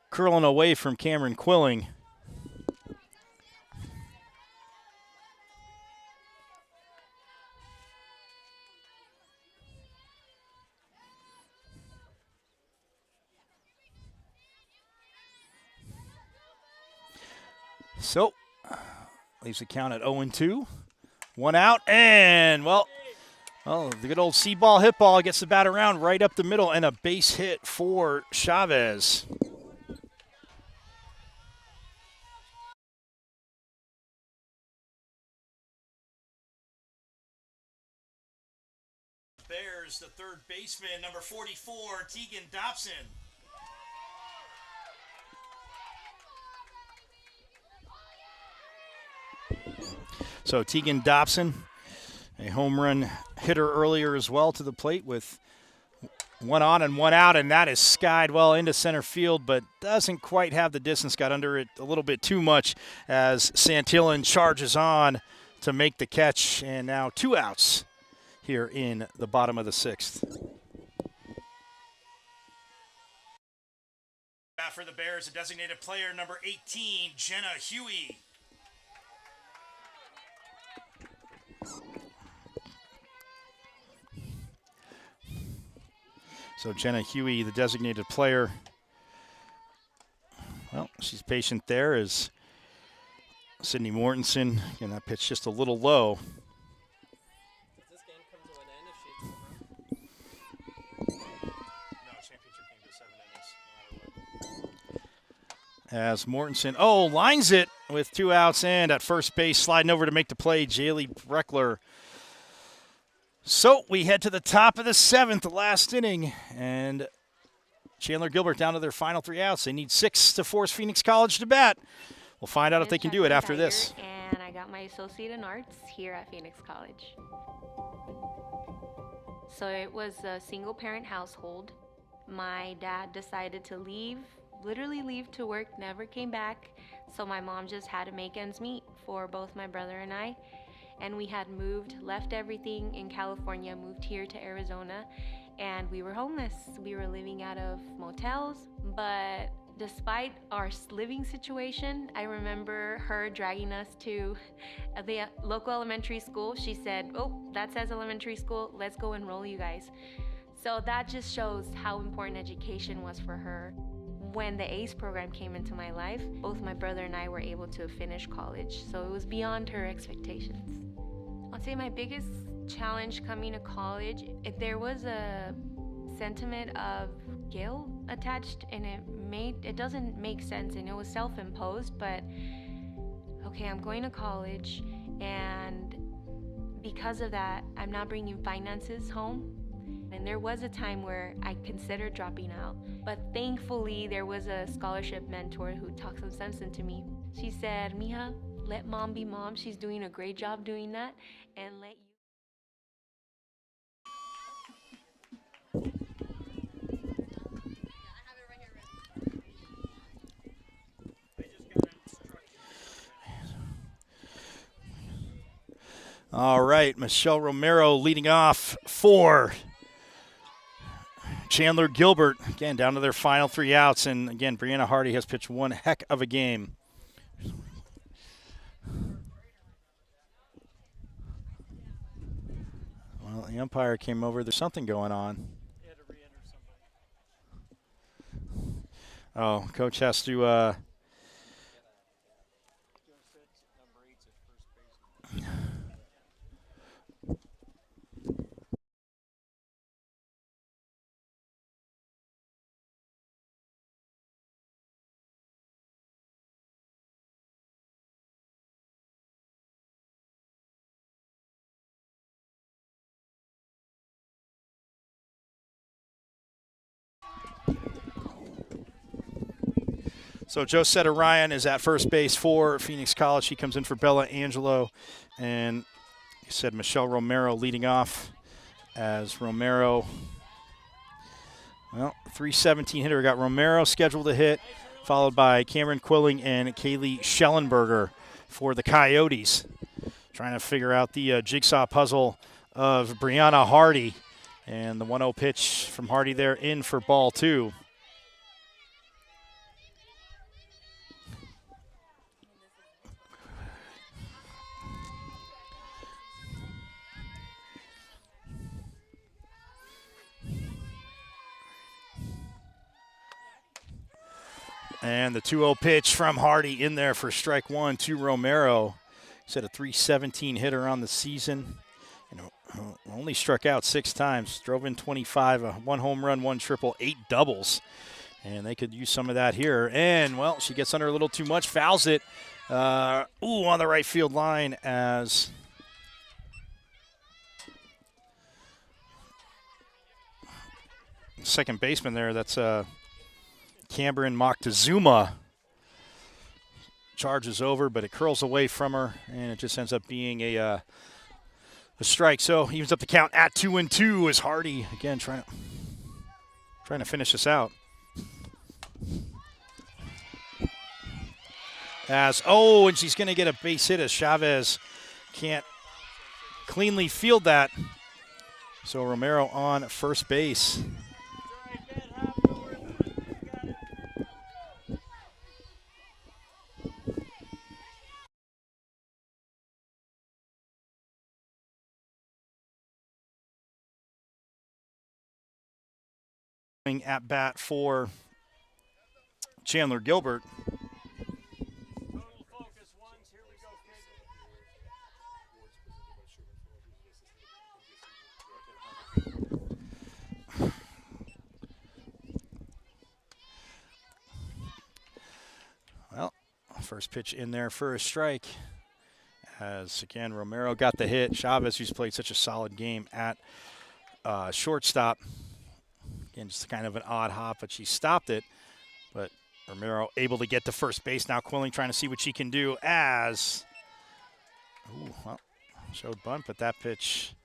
curling away from Cameron Quilling. So, leaves the count at 0-2. 1 out, and, the good old C-ball hit ball gets the bat around right up the middle, and a base hit for Chavez. Bears, the third baseman, number 44, Tegan Dobson. So Tegan Dobson, a home run hitter earlier as well, to the plate with 1 on and 1 out, and that is skied well into center field, but doesn't quite have the distance, got under it a little bit too much as Santillan charges on to make the catch, and now 2 outs here in the bottom of the 6th. Bat for the Bears, a designated player, number 18, Jenna Huey. So Jenna Huey, the designated player. Well, she's patient there as Sydney Mortensen. Again, that pitch just a little low. As Mortensen, lines it with 2 outs, and at first base, sliding over to make the play, Jaylee Breckler. So we head to the top of the 7th, the last inning, and Chandler Gilbert down to their final 3 outs. They need 6 to force Phoenix College to bat. We'll find out if they can do it after this. And I got my associate in arts here at Phoenix College. So it was a single-parent household. My dad decided to literally leave to work, never came back. So my mom just had to make ends meet for both my brother and I. And we had left everything in California, moved here to Arizona, and we were homeless. We were living out of motels, but despite our living situation, I remember her dragging us to the local elementary school. She said, "Oh, that says elementary school, let's go enroll you guys." So that just shows how important education was for her. When the ACE program came into my life, both my brother and I were able to finish college, so it was beyond her expectations. I'd say my biggest challenge coming to college, if there was a sentiment of guilt attached, and it doesn't make sense, and it was self-imposed, but okay, I'm going to college, and because of that, I'm not bringing finances home. And there was a time where I considered dropping out, but thankfully there was a scholarship mentor who talked some sense into me. She said, "Mija, let mom be mom. She's doing a great job doing that, and let you." All right, Michelle Romero leading off for Chandler Gilbert. Again, down to their final 3 outs. And again, Brianna Hardy has pitched one heck of a game. Well, the umpire came over. There's something going on. Oh, coach has to So Josetta Ryan is at first base for Phoenix College. She comes in for Bella Angelo. And you said Michelle Romero leading off as Romero. Well, 317 hitter. We got Romero scheduled to hit, followed by Cameron Quilling and Kaylee Schellenberger for the Coyotes. Trying to figure out the jigsaw puzzle of Brianna Hardy. And the 1-0 pitch from Hardy there in for ball 2. And the 2-0 pitch from Hardy in there for strike 1 to Romero. He's had a 317 hitter on the season. Only struck out 6 times. Drove in 25, 1 home run, 1 triple, 8 doubles. And they could use some of that here. And, well, she gets under a little too much, fouls it. On the right field line as second baseman there. That's Cameron Moctezuma charges over, but it curls away from her, and it just ends up being a strike. So evens up the count at 2-2 as Hardy again trying to finish this out. And she's going to get a base hit as Chavez can't cleanly field that. So Romero on first base. At bat for Chandler Gilbert. Well, first pitch in there for a strike. As again, Romero got the hit. Chavez, who's played such a solid game at shortstop. Again, just kind of an odd hop, but she stopped it. But Romero able to get to first base. Now Quilling trying to see what she can do as, well, showed bunt, but that pitch,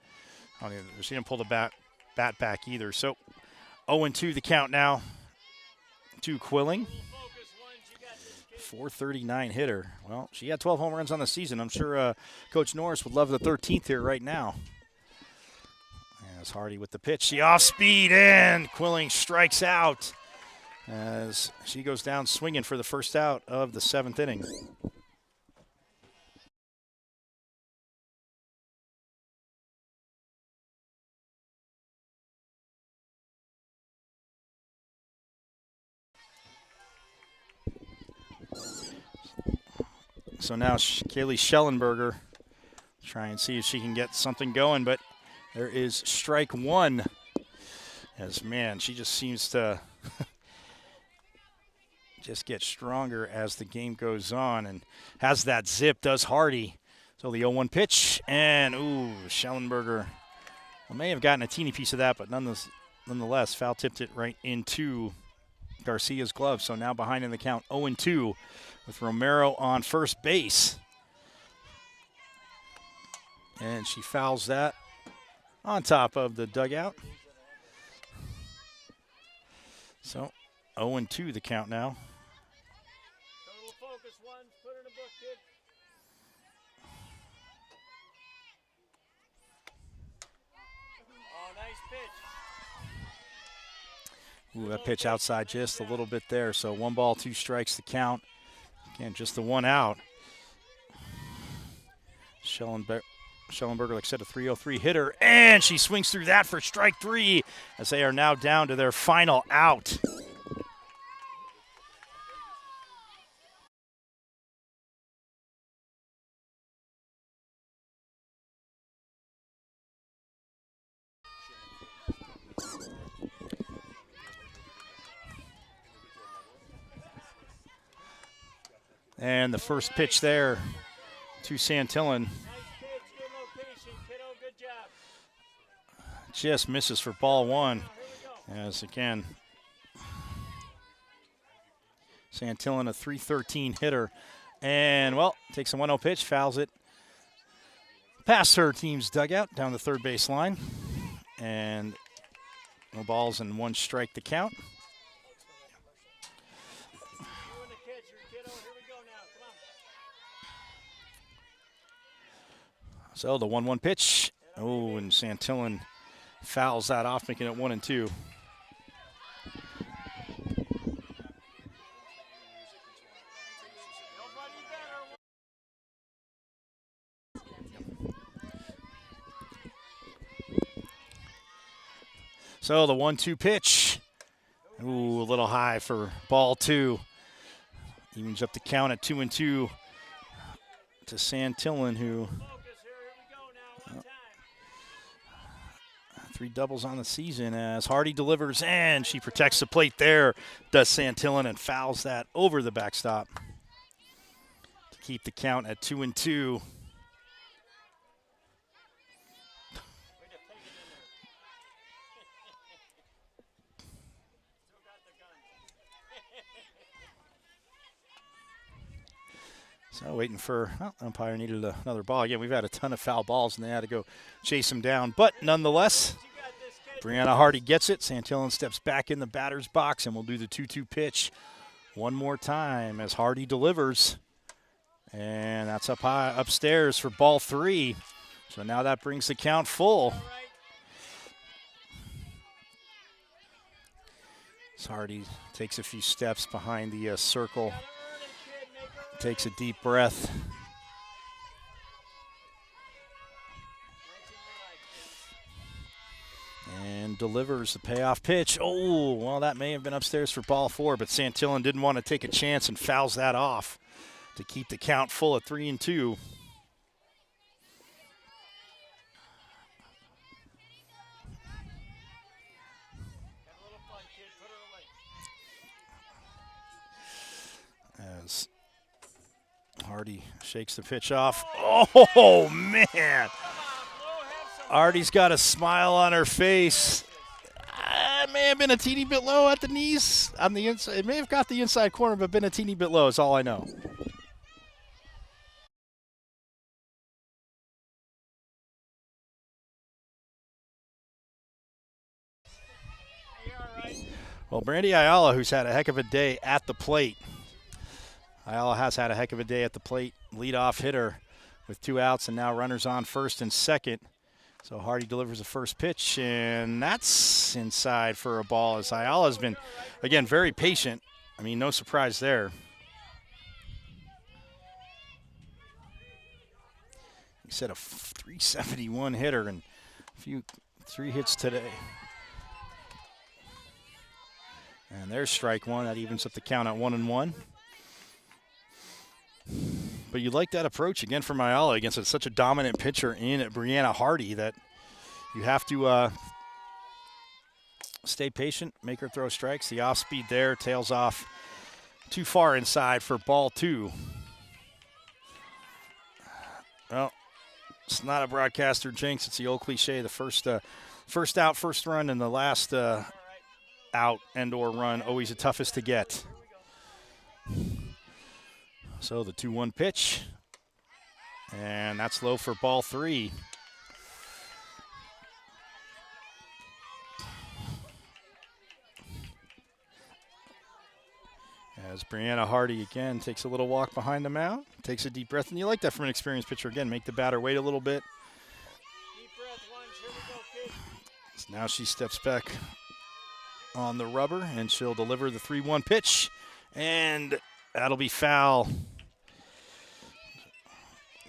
I don't even, she didn't pull the bat back either. So 0-2 the count now to Quilling. 439 hitter. Well, she had 12 home runs on the season. I'm sure Coach Norris would love the 13th here right now. As Hardy with the pitch, the off speed, and Quilling strikes out as she goes down swinging for the first out of the 7th inning. So now Kaylee Schellenberger try and see if she can get something going, but there is strike one. As, man, she just seems to just get stronger as the game goes on and has that zip, does Hardy. So the 0-1 pitch, and, Schellenberger may have gotten a teeny piece of that, but nonetheless, foul tipped it right into Garcia's glove. So now behind in the count, 0-2 with Romero on first base. And she fouls that on top of the dugout. So 0-2 the count now. Total focus, one. Put it in the book, kid. Oh, nice pitch. That pitch outside just a little bit there. So 1 ball, 2 strikes the count. Again, just the 1 out. Schellenberger, like I said, a 303 hitter, and she swings through that for strike 3 as they are now down to their final out. And the first pitch there to Santillan just misses for ball 1. As again, Santillan, a 313 hitter. And, well, takes a 1-0 pitch, fouls it past her team's dugout down the third base line. And no balls and 1 strike to count. So the 1-1 pitch. Oh, and Santillan fouls that off, making it 1-2. So the 1-2 pitch. Ooh, a little high for ball 2. Evens up the count at 2-2 to Santillan, who 3 doubles on the season as Hardy delivers, and she protects the plate there, does Santillan, and fouls that over the backstop to keep the count at 2-2. So waiting for, well, umpire needed another ball. Again, we've had a ton of foul balls, and they had to go chase him down. But nonetheless, Brianna Hardy gets it. Santillan steps back in the batter's box, and we'll do the 2-2 pitch one more time as Hardy delivers. And that's up high upstairs for ball 3. So now that brings the count full. As Hardy takes a few steps behind the circle. Takes a deep breath. And delivers the payoff pitch. Oh, well, that may have been upstairs for ball 4, but Santillan didn't want to take a chance and fouls that off to keep the count full at 3-2. As Hardy shakes the pitch off. Oh, man. Hardy's got a smile on her face. It may have been a teeny bit low at the knees. On the inside, it may have got the inside corner, but been a teeny bit low is all I know. Well, Brandy Ayala, who's had a heck of a day at the plate. Ayala has had a heck of a day at the plate. Leadoff hitter with 2 outs and now runners on first and second. So Hardy delivers the first pitch, and that's inside for a ball as Ayala's been, again, very patient. I mean, no surprise there. He said a 371 hitter and a 3 hits today. And there's strike one. That evens up the count at 1-1. But you like that approach again from Ayala against such a dominant pitcher in Brianna Hardy that you have to stay patient, make her throw strikes. The off speed there tails off too far inside for ball 2. Well, it's not a broadcaster jinx. It's the old cliche. The first out, first run, and the last out and or run always the toughest to get. So the 2-1 pitch, and that's low for ball 3. As Brianna Hardy again takes a little walk behind the mound, takes a deep breath, and you like that from an experienced pitcher. Again, make the batter wait a little bit. Deep breath, lunge, here we go, kid. So now she steps back on the rubber, and she'll deliver the 3-1 pitch, and that'll be foul.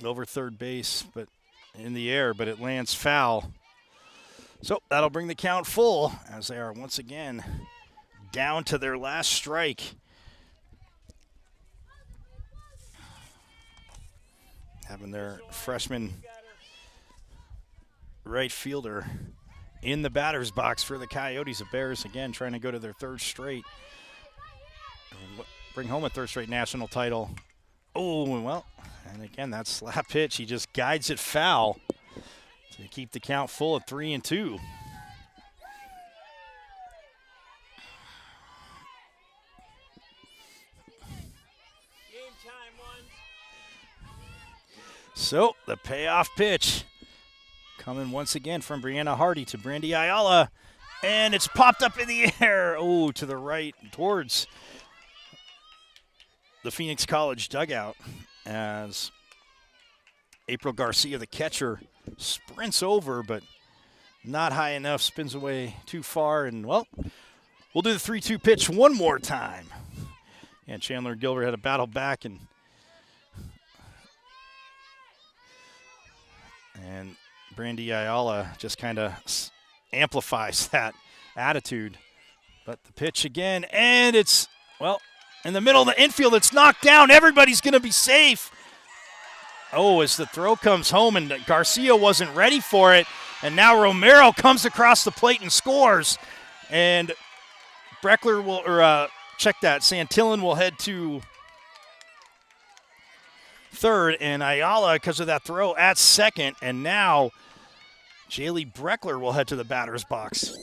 Over third base, but in the air, but it lands foul. So that'll bring the count full as they are once again down to their last strike. Having their freshman right fielder in the batter's box for the Coyotes. The Bears again trying to go to their 3rd straight. Bring home a 3rd straight national title. Oh, well, and again, that slap pitch, he just guides it foul to keep the count full at 3-2. Game time, ones. So the payoff pitch coming once again from Brianna Hardy to Brandy Ayala, and it's popped up in the air. Oh, to the right towards the Phoenix College dugout as April Garcia, the catcher, sprints over, but not high enough, spins away too far, and, well, we'll do the 3-2 pitch one more time. And Chandler Gilbert had a battle back, and Brandy Ayala just kind of amplifies that attitude. But the pitch again, and it's, well, in the middle of the infield, it's knocked down. Everybody's going to be safe. Oh, as the throw comes home, and Garcia wasn't ready for it, and now Romero comes across the plate and scores. And Breckler will, check that, Santillan will head to 3rd, and Ayala, because of that throw, at 2nd, and now Jaylee Breckler will head to the batter's box.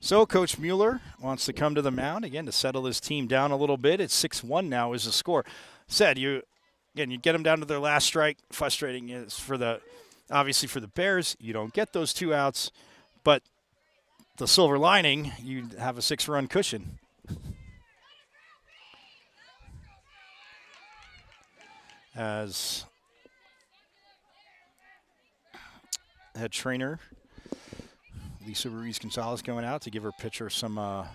So Coach Mueller wants to come to the mound again to settle his team down a little bit. It's 6-1 now is the score. Said you get them down to their last strike. Frustrating is obviously for the Bears. You don't get those 2 outs, but the silver lining, you have a 6-run cushion. As head trainer Lisa Ruiz-Gonzalez going out to give her pitcher some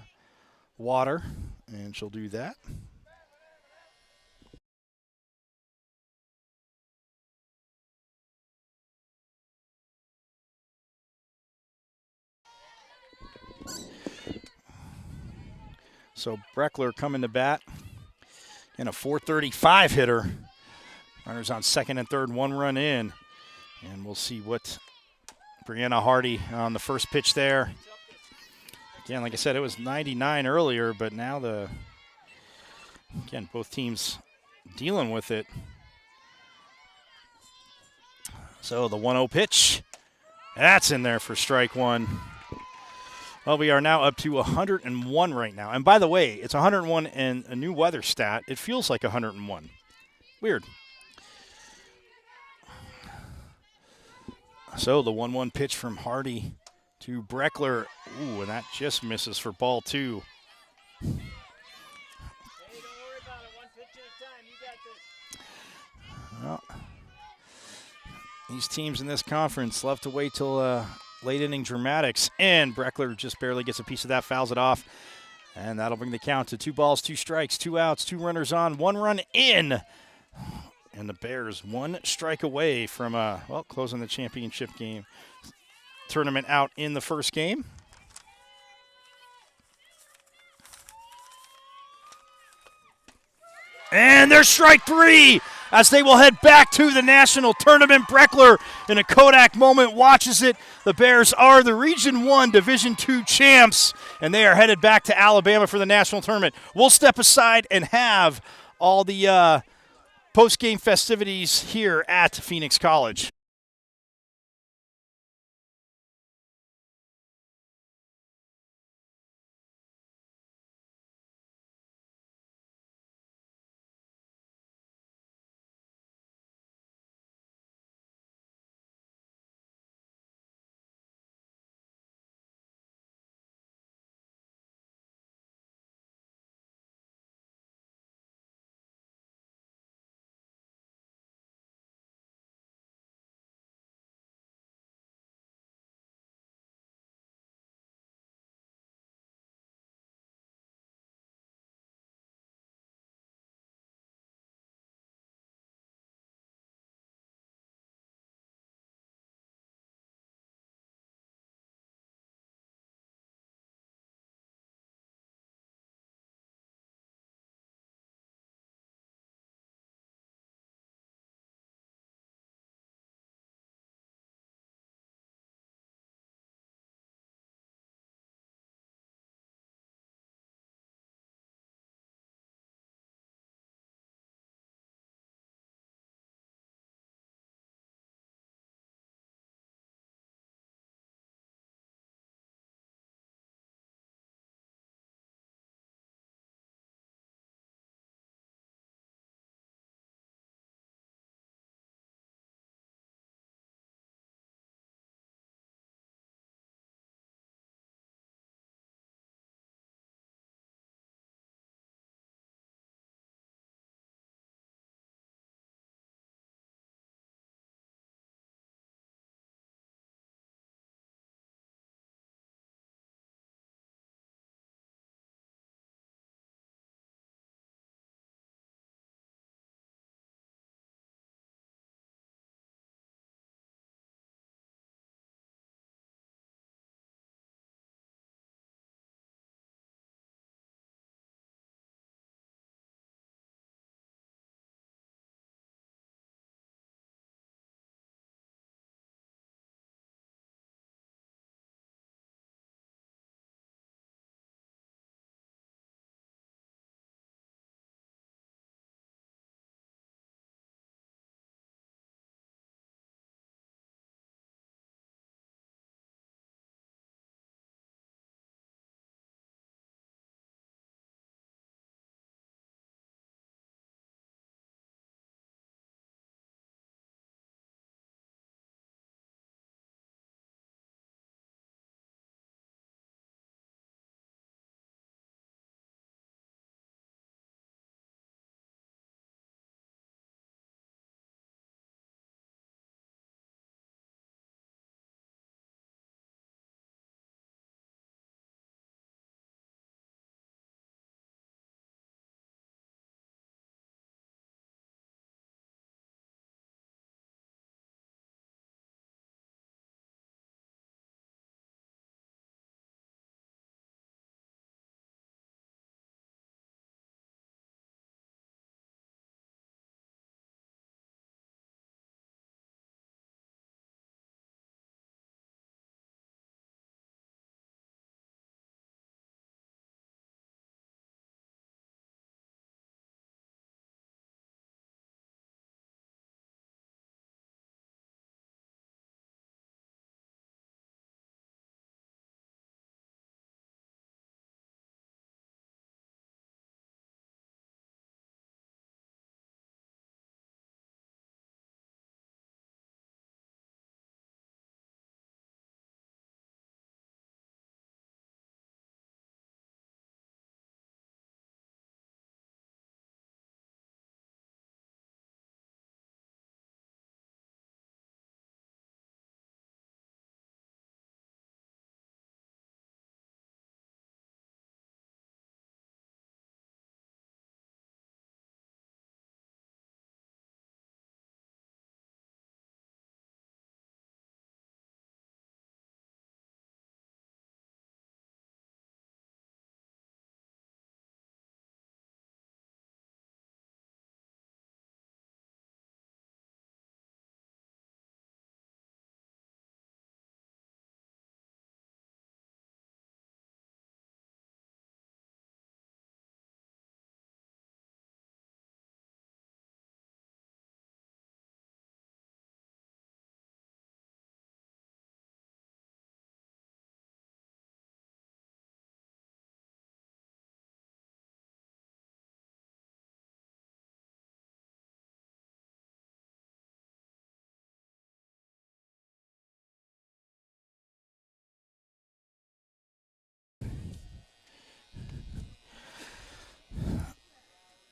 water And she'll do that. So Breckler coming to bat. And a 435 hitter. Runners on second and third, 1 run in. And we'll see what Brianna Hardy on the first pitch there. Again, like I said, it was 99 earlier, but now again, both teams dealing with it. So the 1-0 pitch, that's in there for strike one. Well, we are now up to 101 right now. And by the way, it's 101 and a new weather stat. It feels like 101. Weird. So the 1-1 pitch from Hardy to Breckler. Ooh, and that just misses for ball 2. Well, these teams in this conference love to wait till late inning dramatics, and Breckler just barely gets a piece of that, fouls it off, and that'll bring the count to 2 balls, 2 strikes, 2 outs, 2 runners on, 1 run in. And the Bears 1 strike away from, closing the championship game tournament out in the first game. And there's strike 3 as they will head back to the national tournament. Breckler, in a Kodak moment, watches it. The Bears are the Region 1 Division 2 champs, and they are headed back to Alabama for the national tournament. We'll step aside and have all the post-game festivities here at Phoenix College.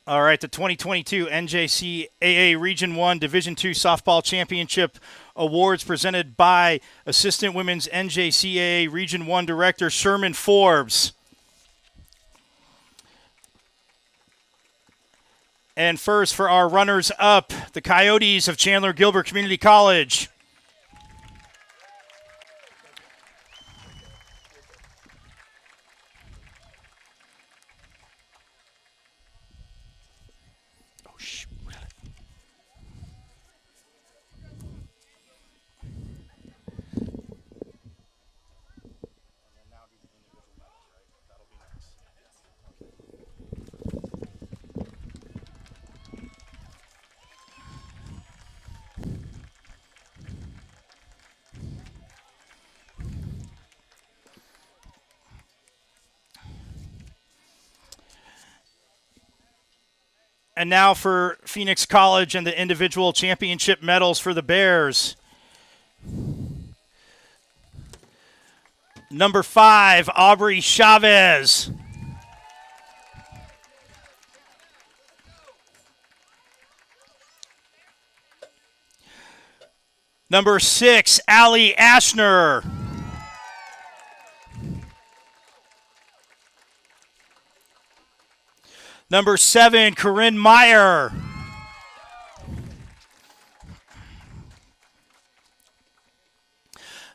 All right, the 2022 NJCAA Region 1 Division 2 Softball Championship Awards presented by Assistant Women's NJCAA Region 1 Director Sherman Forbes. And first for our runners-up, the Coyotes of Chandler Gilbert Community College. And now for Phoenix College and the individual championship medals for the Bears. Number 5, Aubrey Chavez. Number 6, Allie Ashner. Number 7, Corinne Meyer.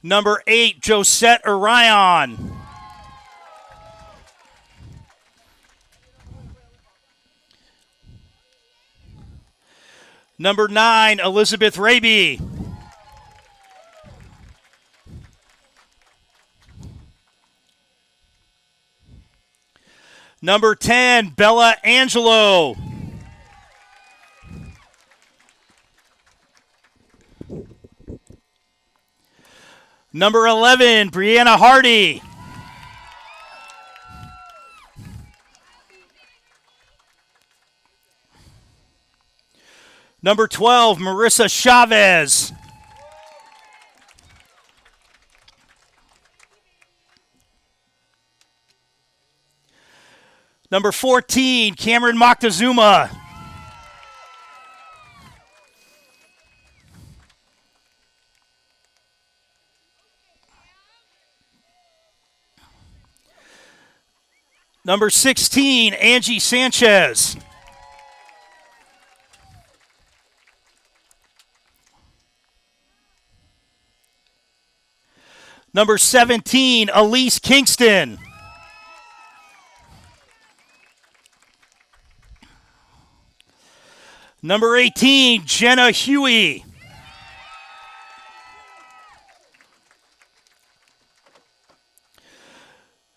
Number 8, Josette Orion. Number 9, Elizabeth Raby. Number 10, Bella Angelo. Number 11, Brianna Hardy. Number 12, Marissa Chavez. Number 14, Cameron Moctezuma. Number 16, Angie Sanchez. Number 17, Elise Kingston. Number 18, Jenna Huey.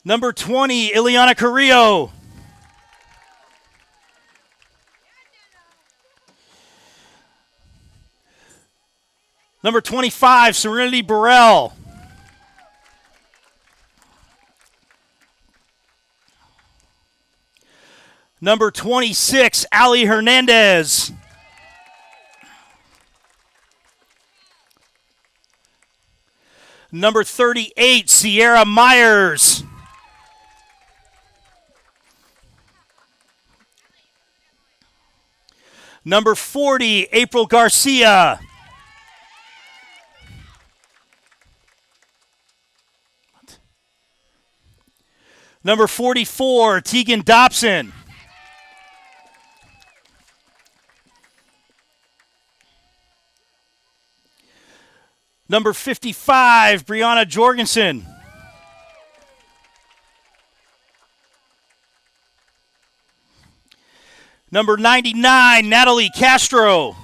Number 20, Ileana Carrillo. Number 25, Serenity Burrell. Number 26, Ali Hernandez. Number 38, Sierra Myers. Number 40, April Garcia. Number 44, Tegan Dobson. Number 55, Brianna Jorgensen. Number 99, Natalie Castro.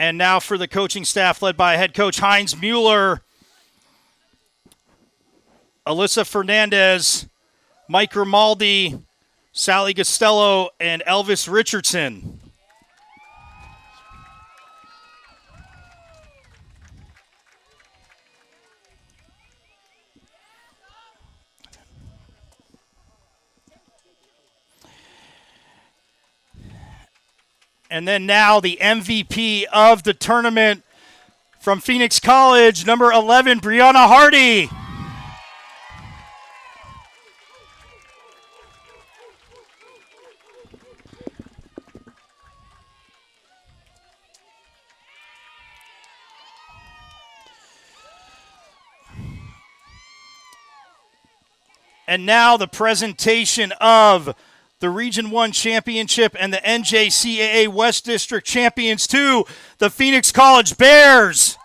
And now for the coaching staff led by head coach Heinz Mueller, Alyssa Fernandez, Mike Grimaldi, Sally Costello, and Elvis Richardson. And then now the MVP of the tournament from Phoenix College, number 11, Brianna Hardy. And now the presentation of the Region 1 Championship and the NJCAA West District Champions to the Phoenix College Bears.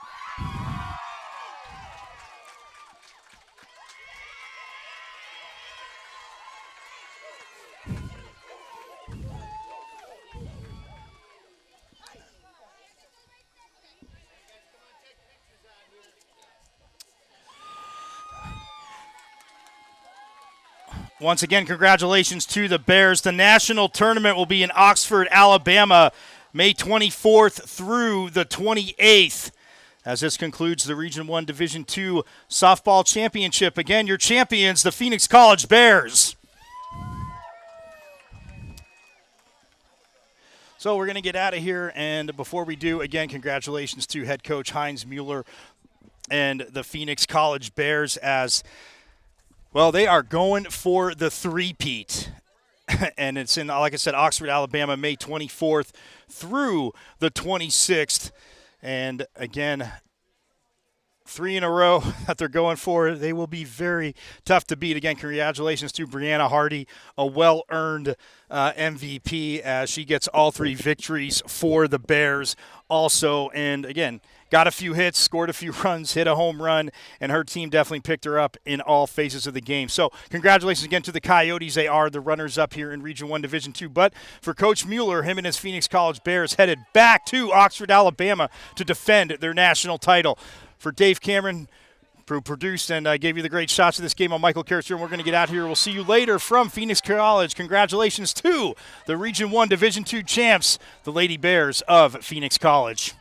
Once again, congratulations to the Bears. The national tournament will be in Oxford, Alabama, May 24th through the 28th. As this concludes the Region 1 Division 2 Softball Championship. Again, your champions, the Phoenix College Bears. So we're going to get out of here, and before we do, again, congratulations to head coach Heinz Mueller and the Phoenix College Bears as well, they are going for the three-peat, and it's in, like I said, Oxford, Alabama, May 24th through the 26th. And, again, 3 in a row that they're going for. They will be very tough to beat. Again, congratulations to Brianna Hardy, a well-earned MVP as she gets all 3 victories for the Bears also. And, again, got a few hits, scored a few runs, hit a home run, and her team definitely picked her up in all phases of the game. So congratulations again to the Coyotes. They are the runners-up here in Region 1 Division 2. But for Coach Mueller, him and his Phoenix College Bears headed back to Oxford, Alabama to defend their national title. For Dave Cameron, who produced and gave you the great shots of this game, on Michael Carrister, and we're going to get out here. We'll see you later from Phoenix College. Congratulations to the Region 1 Division 2 champs, the Lady Bears of Phoenix College.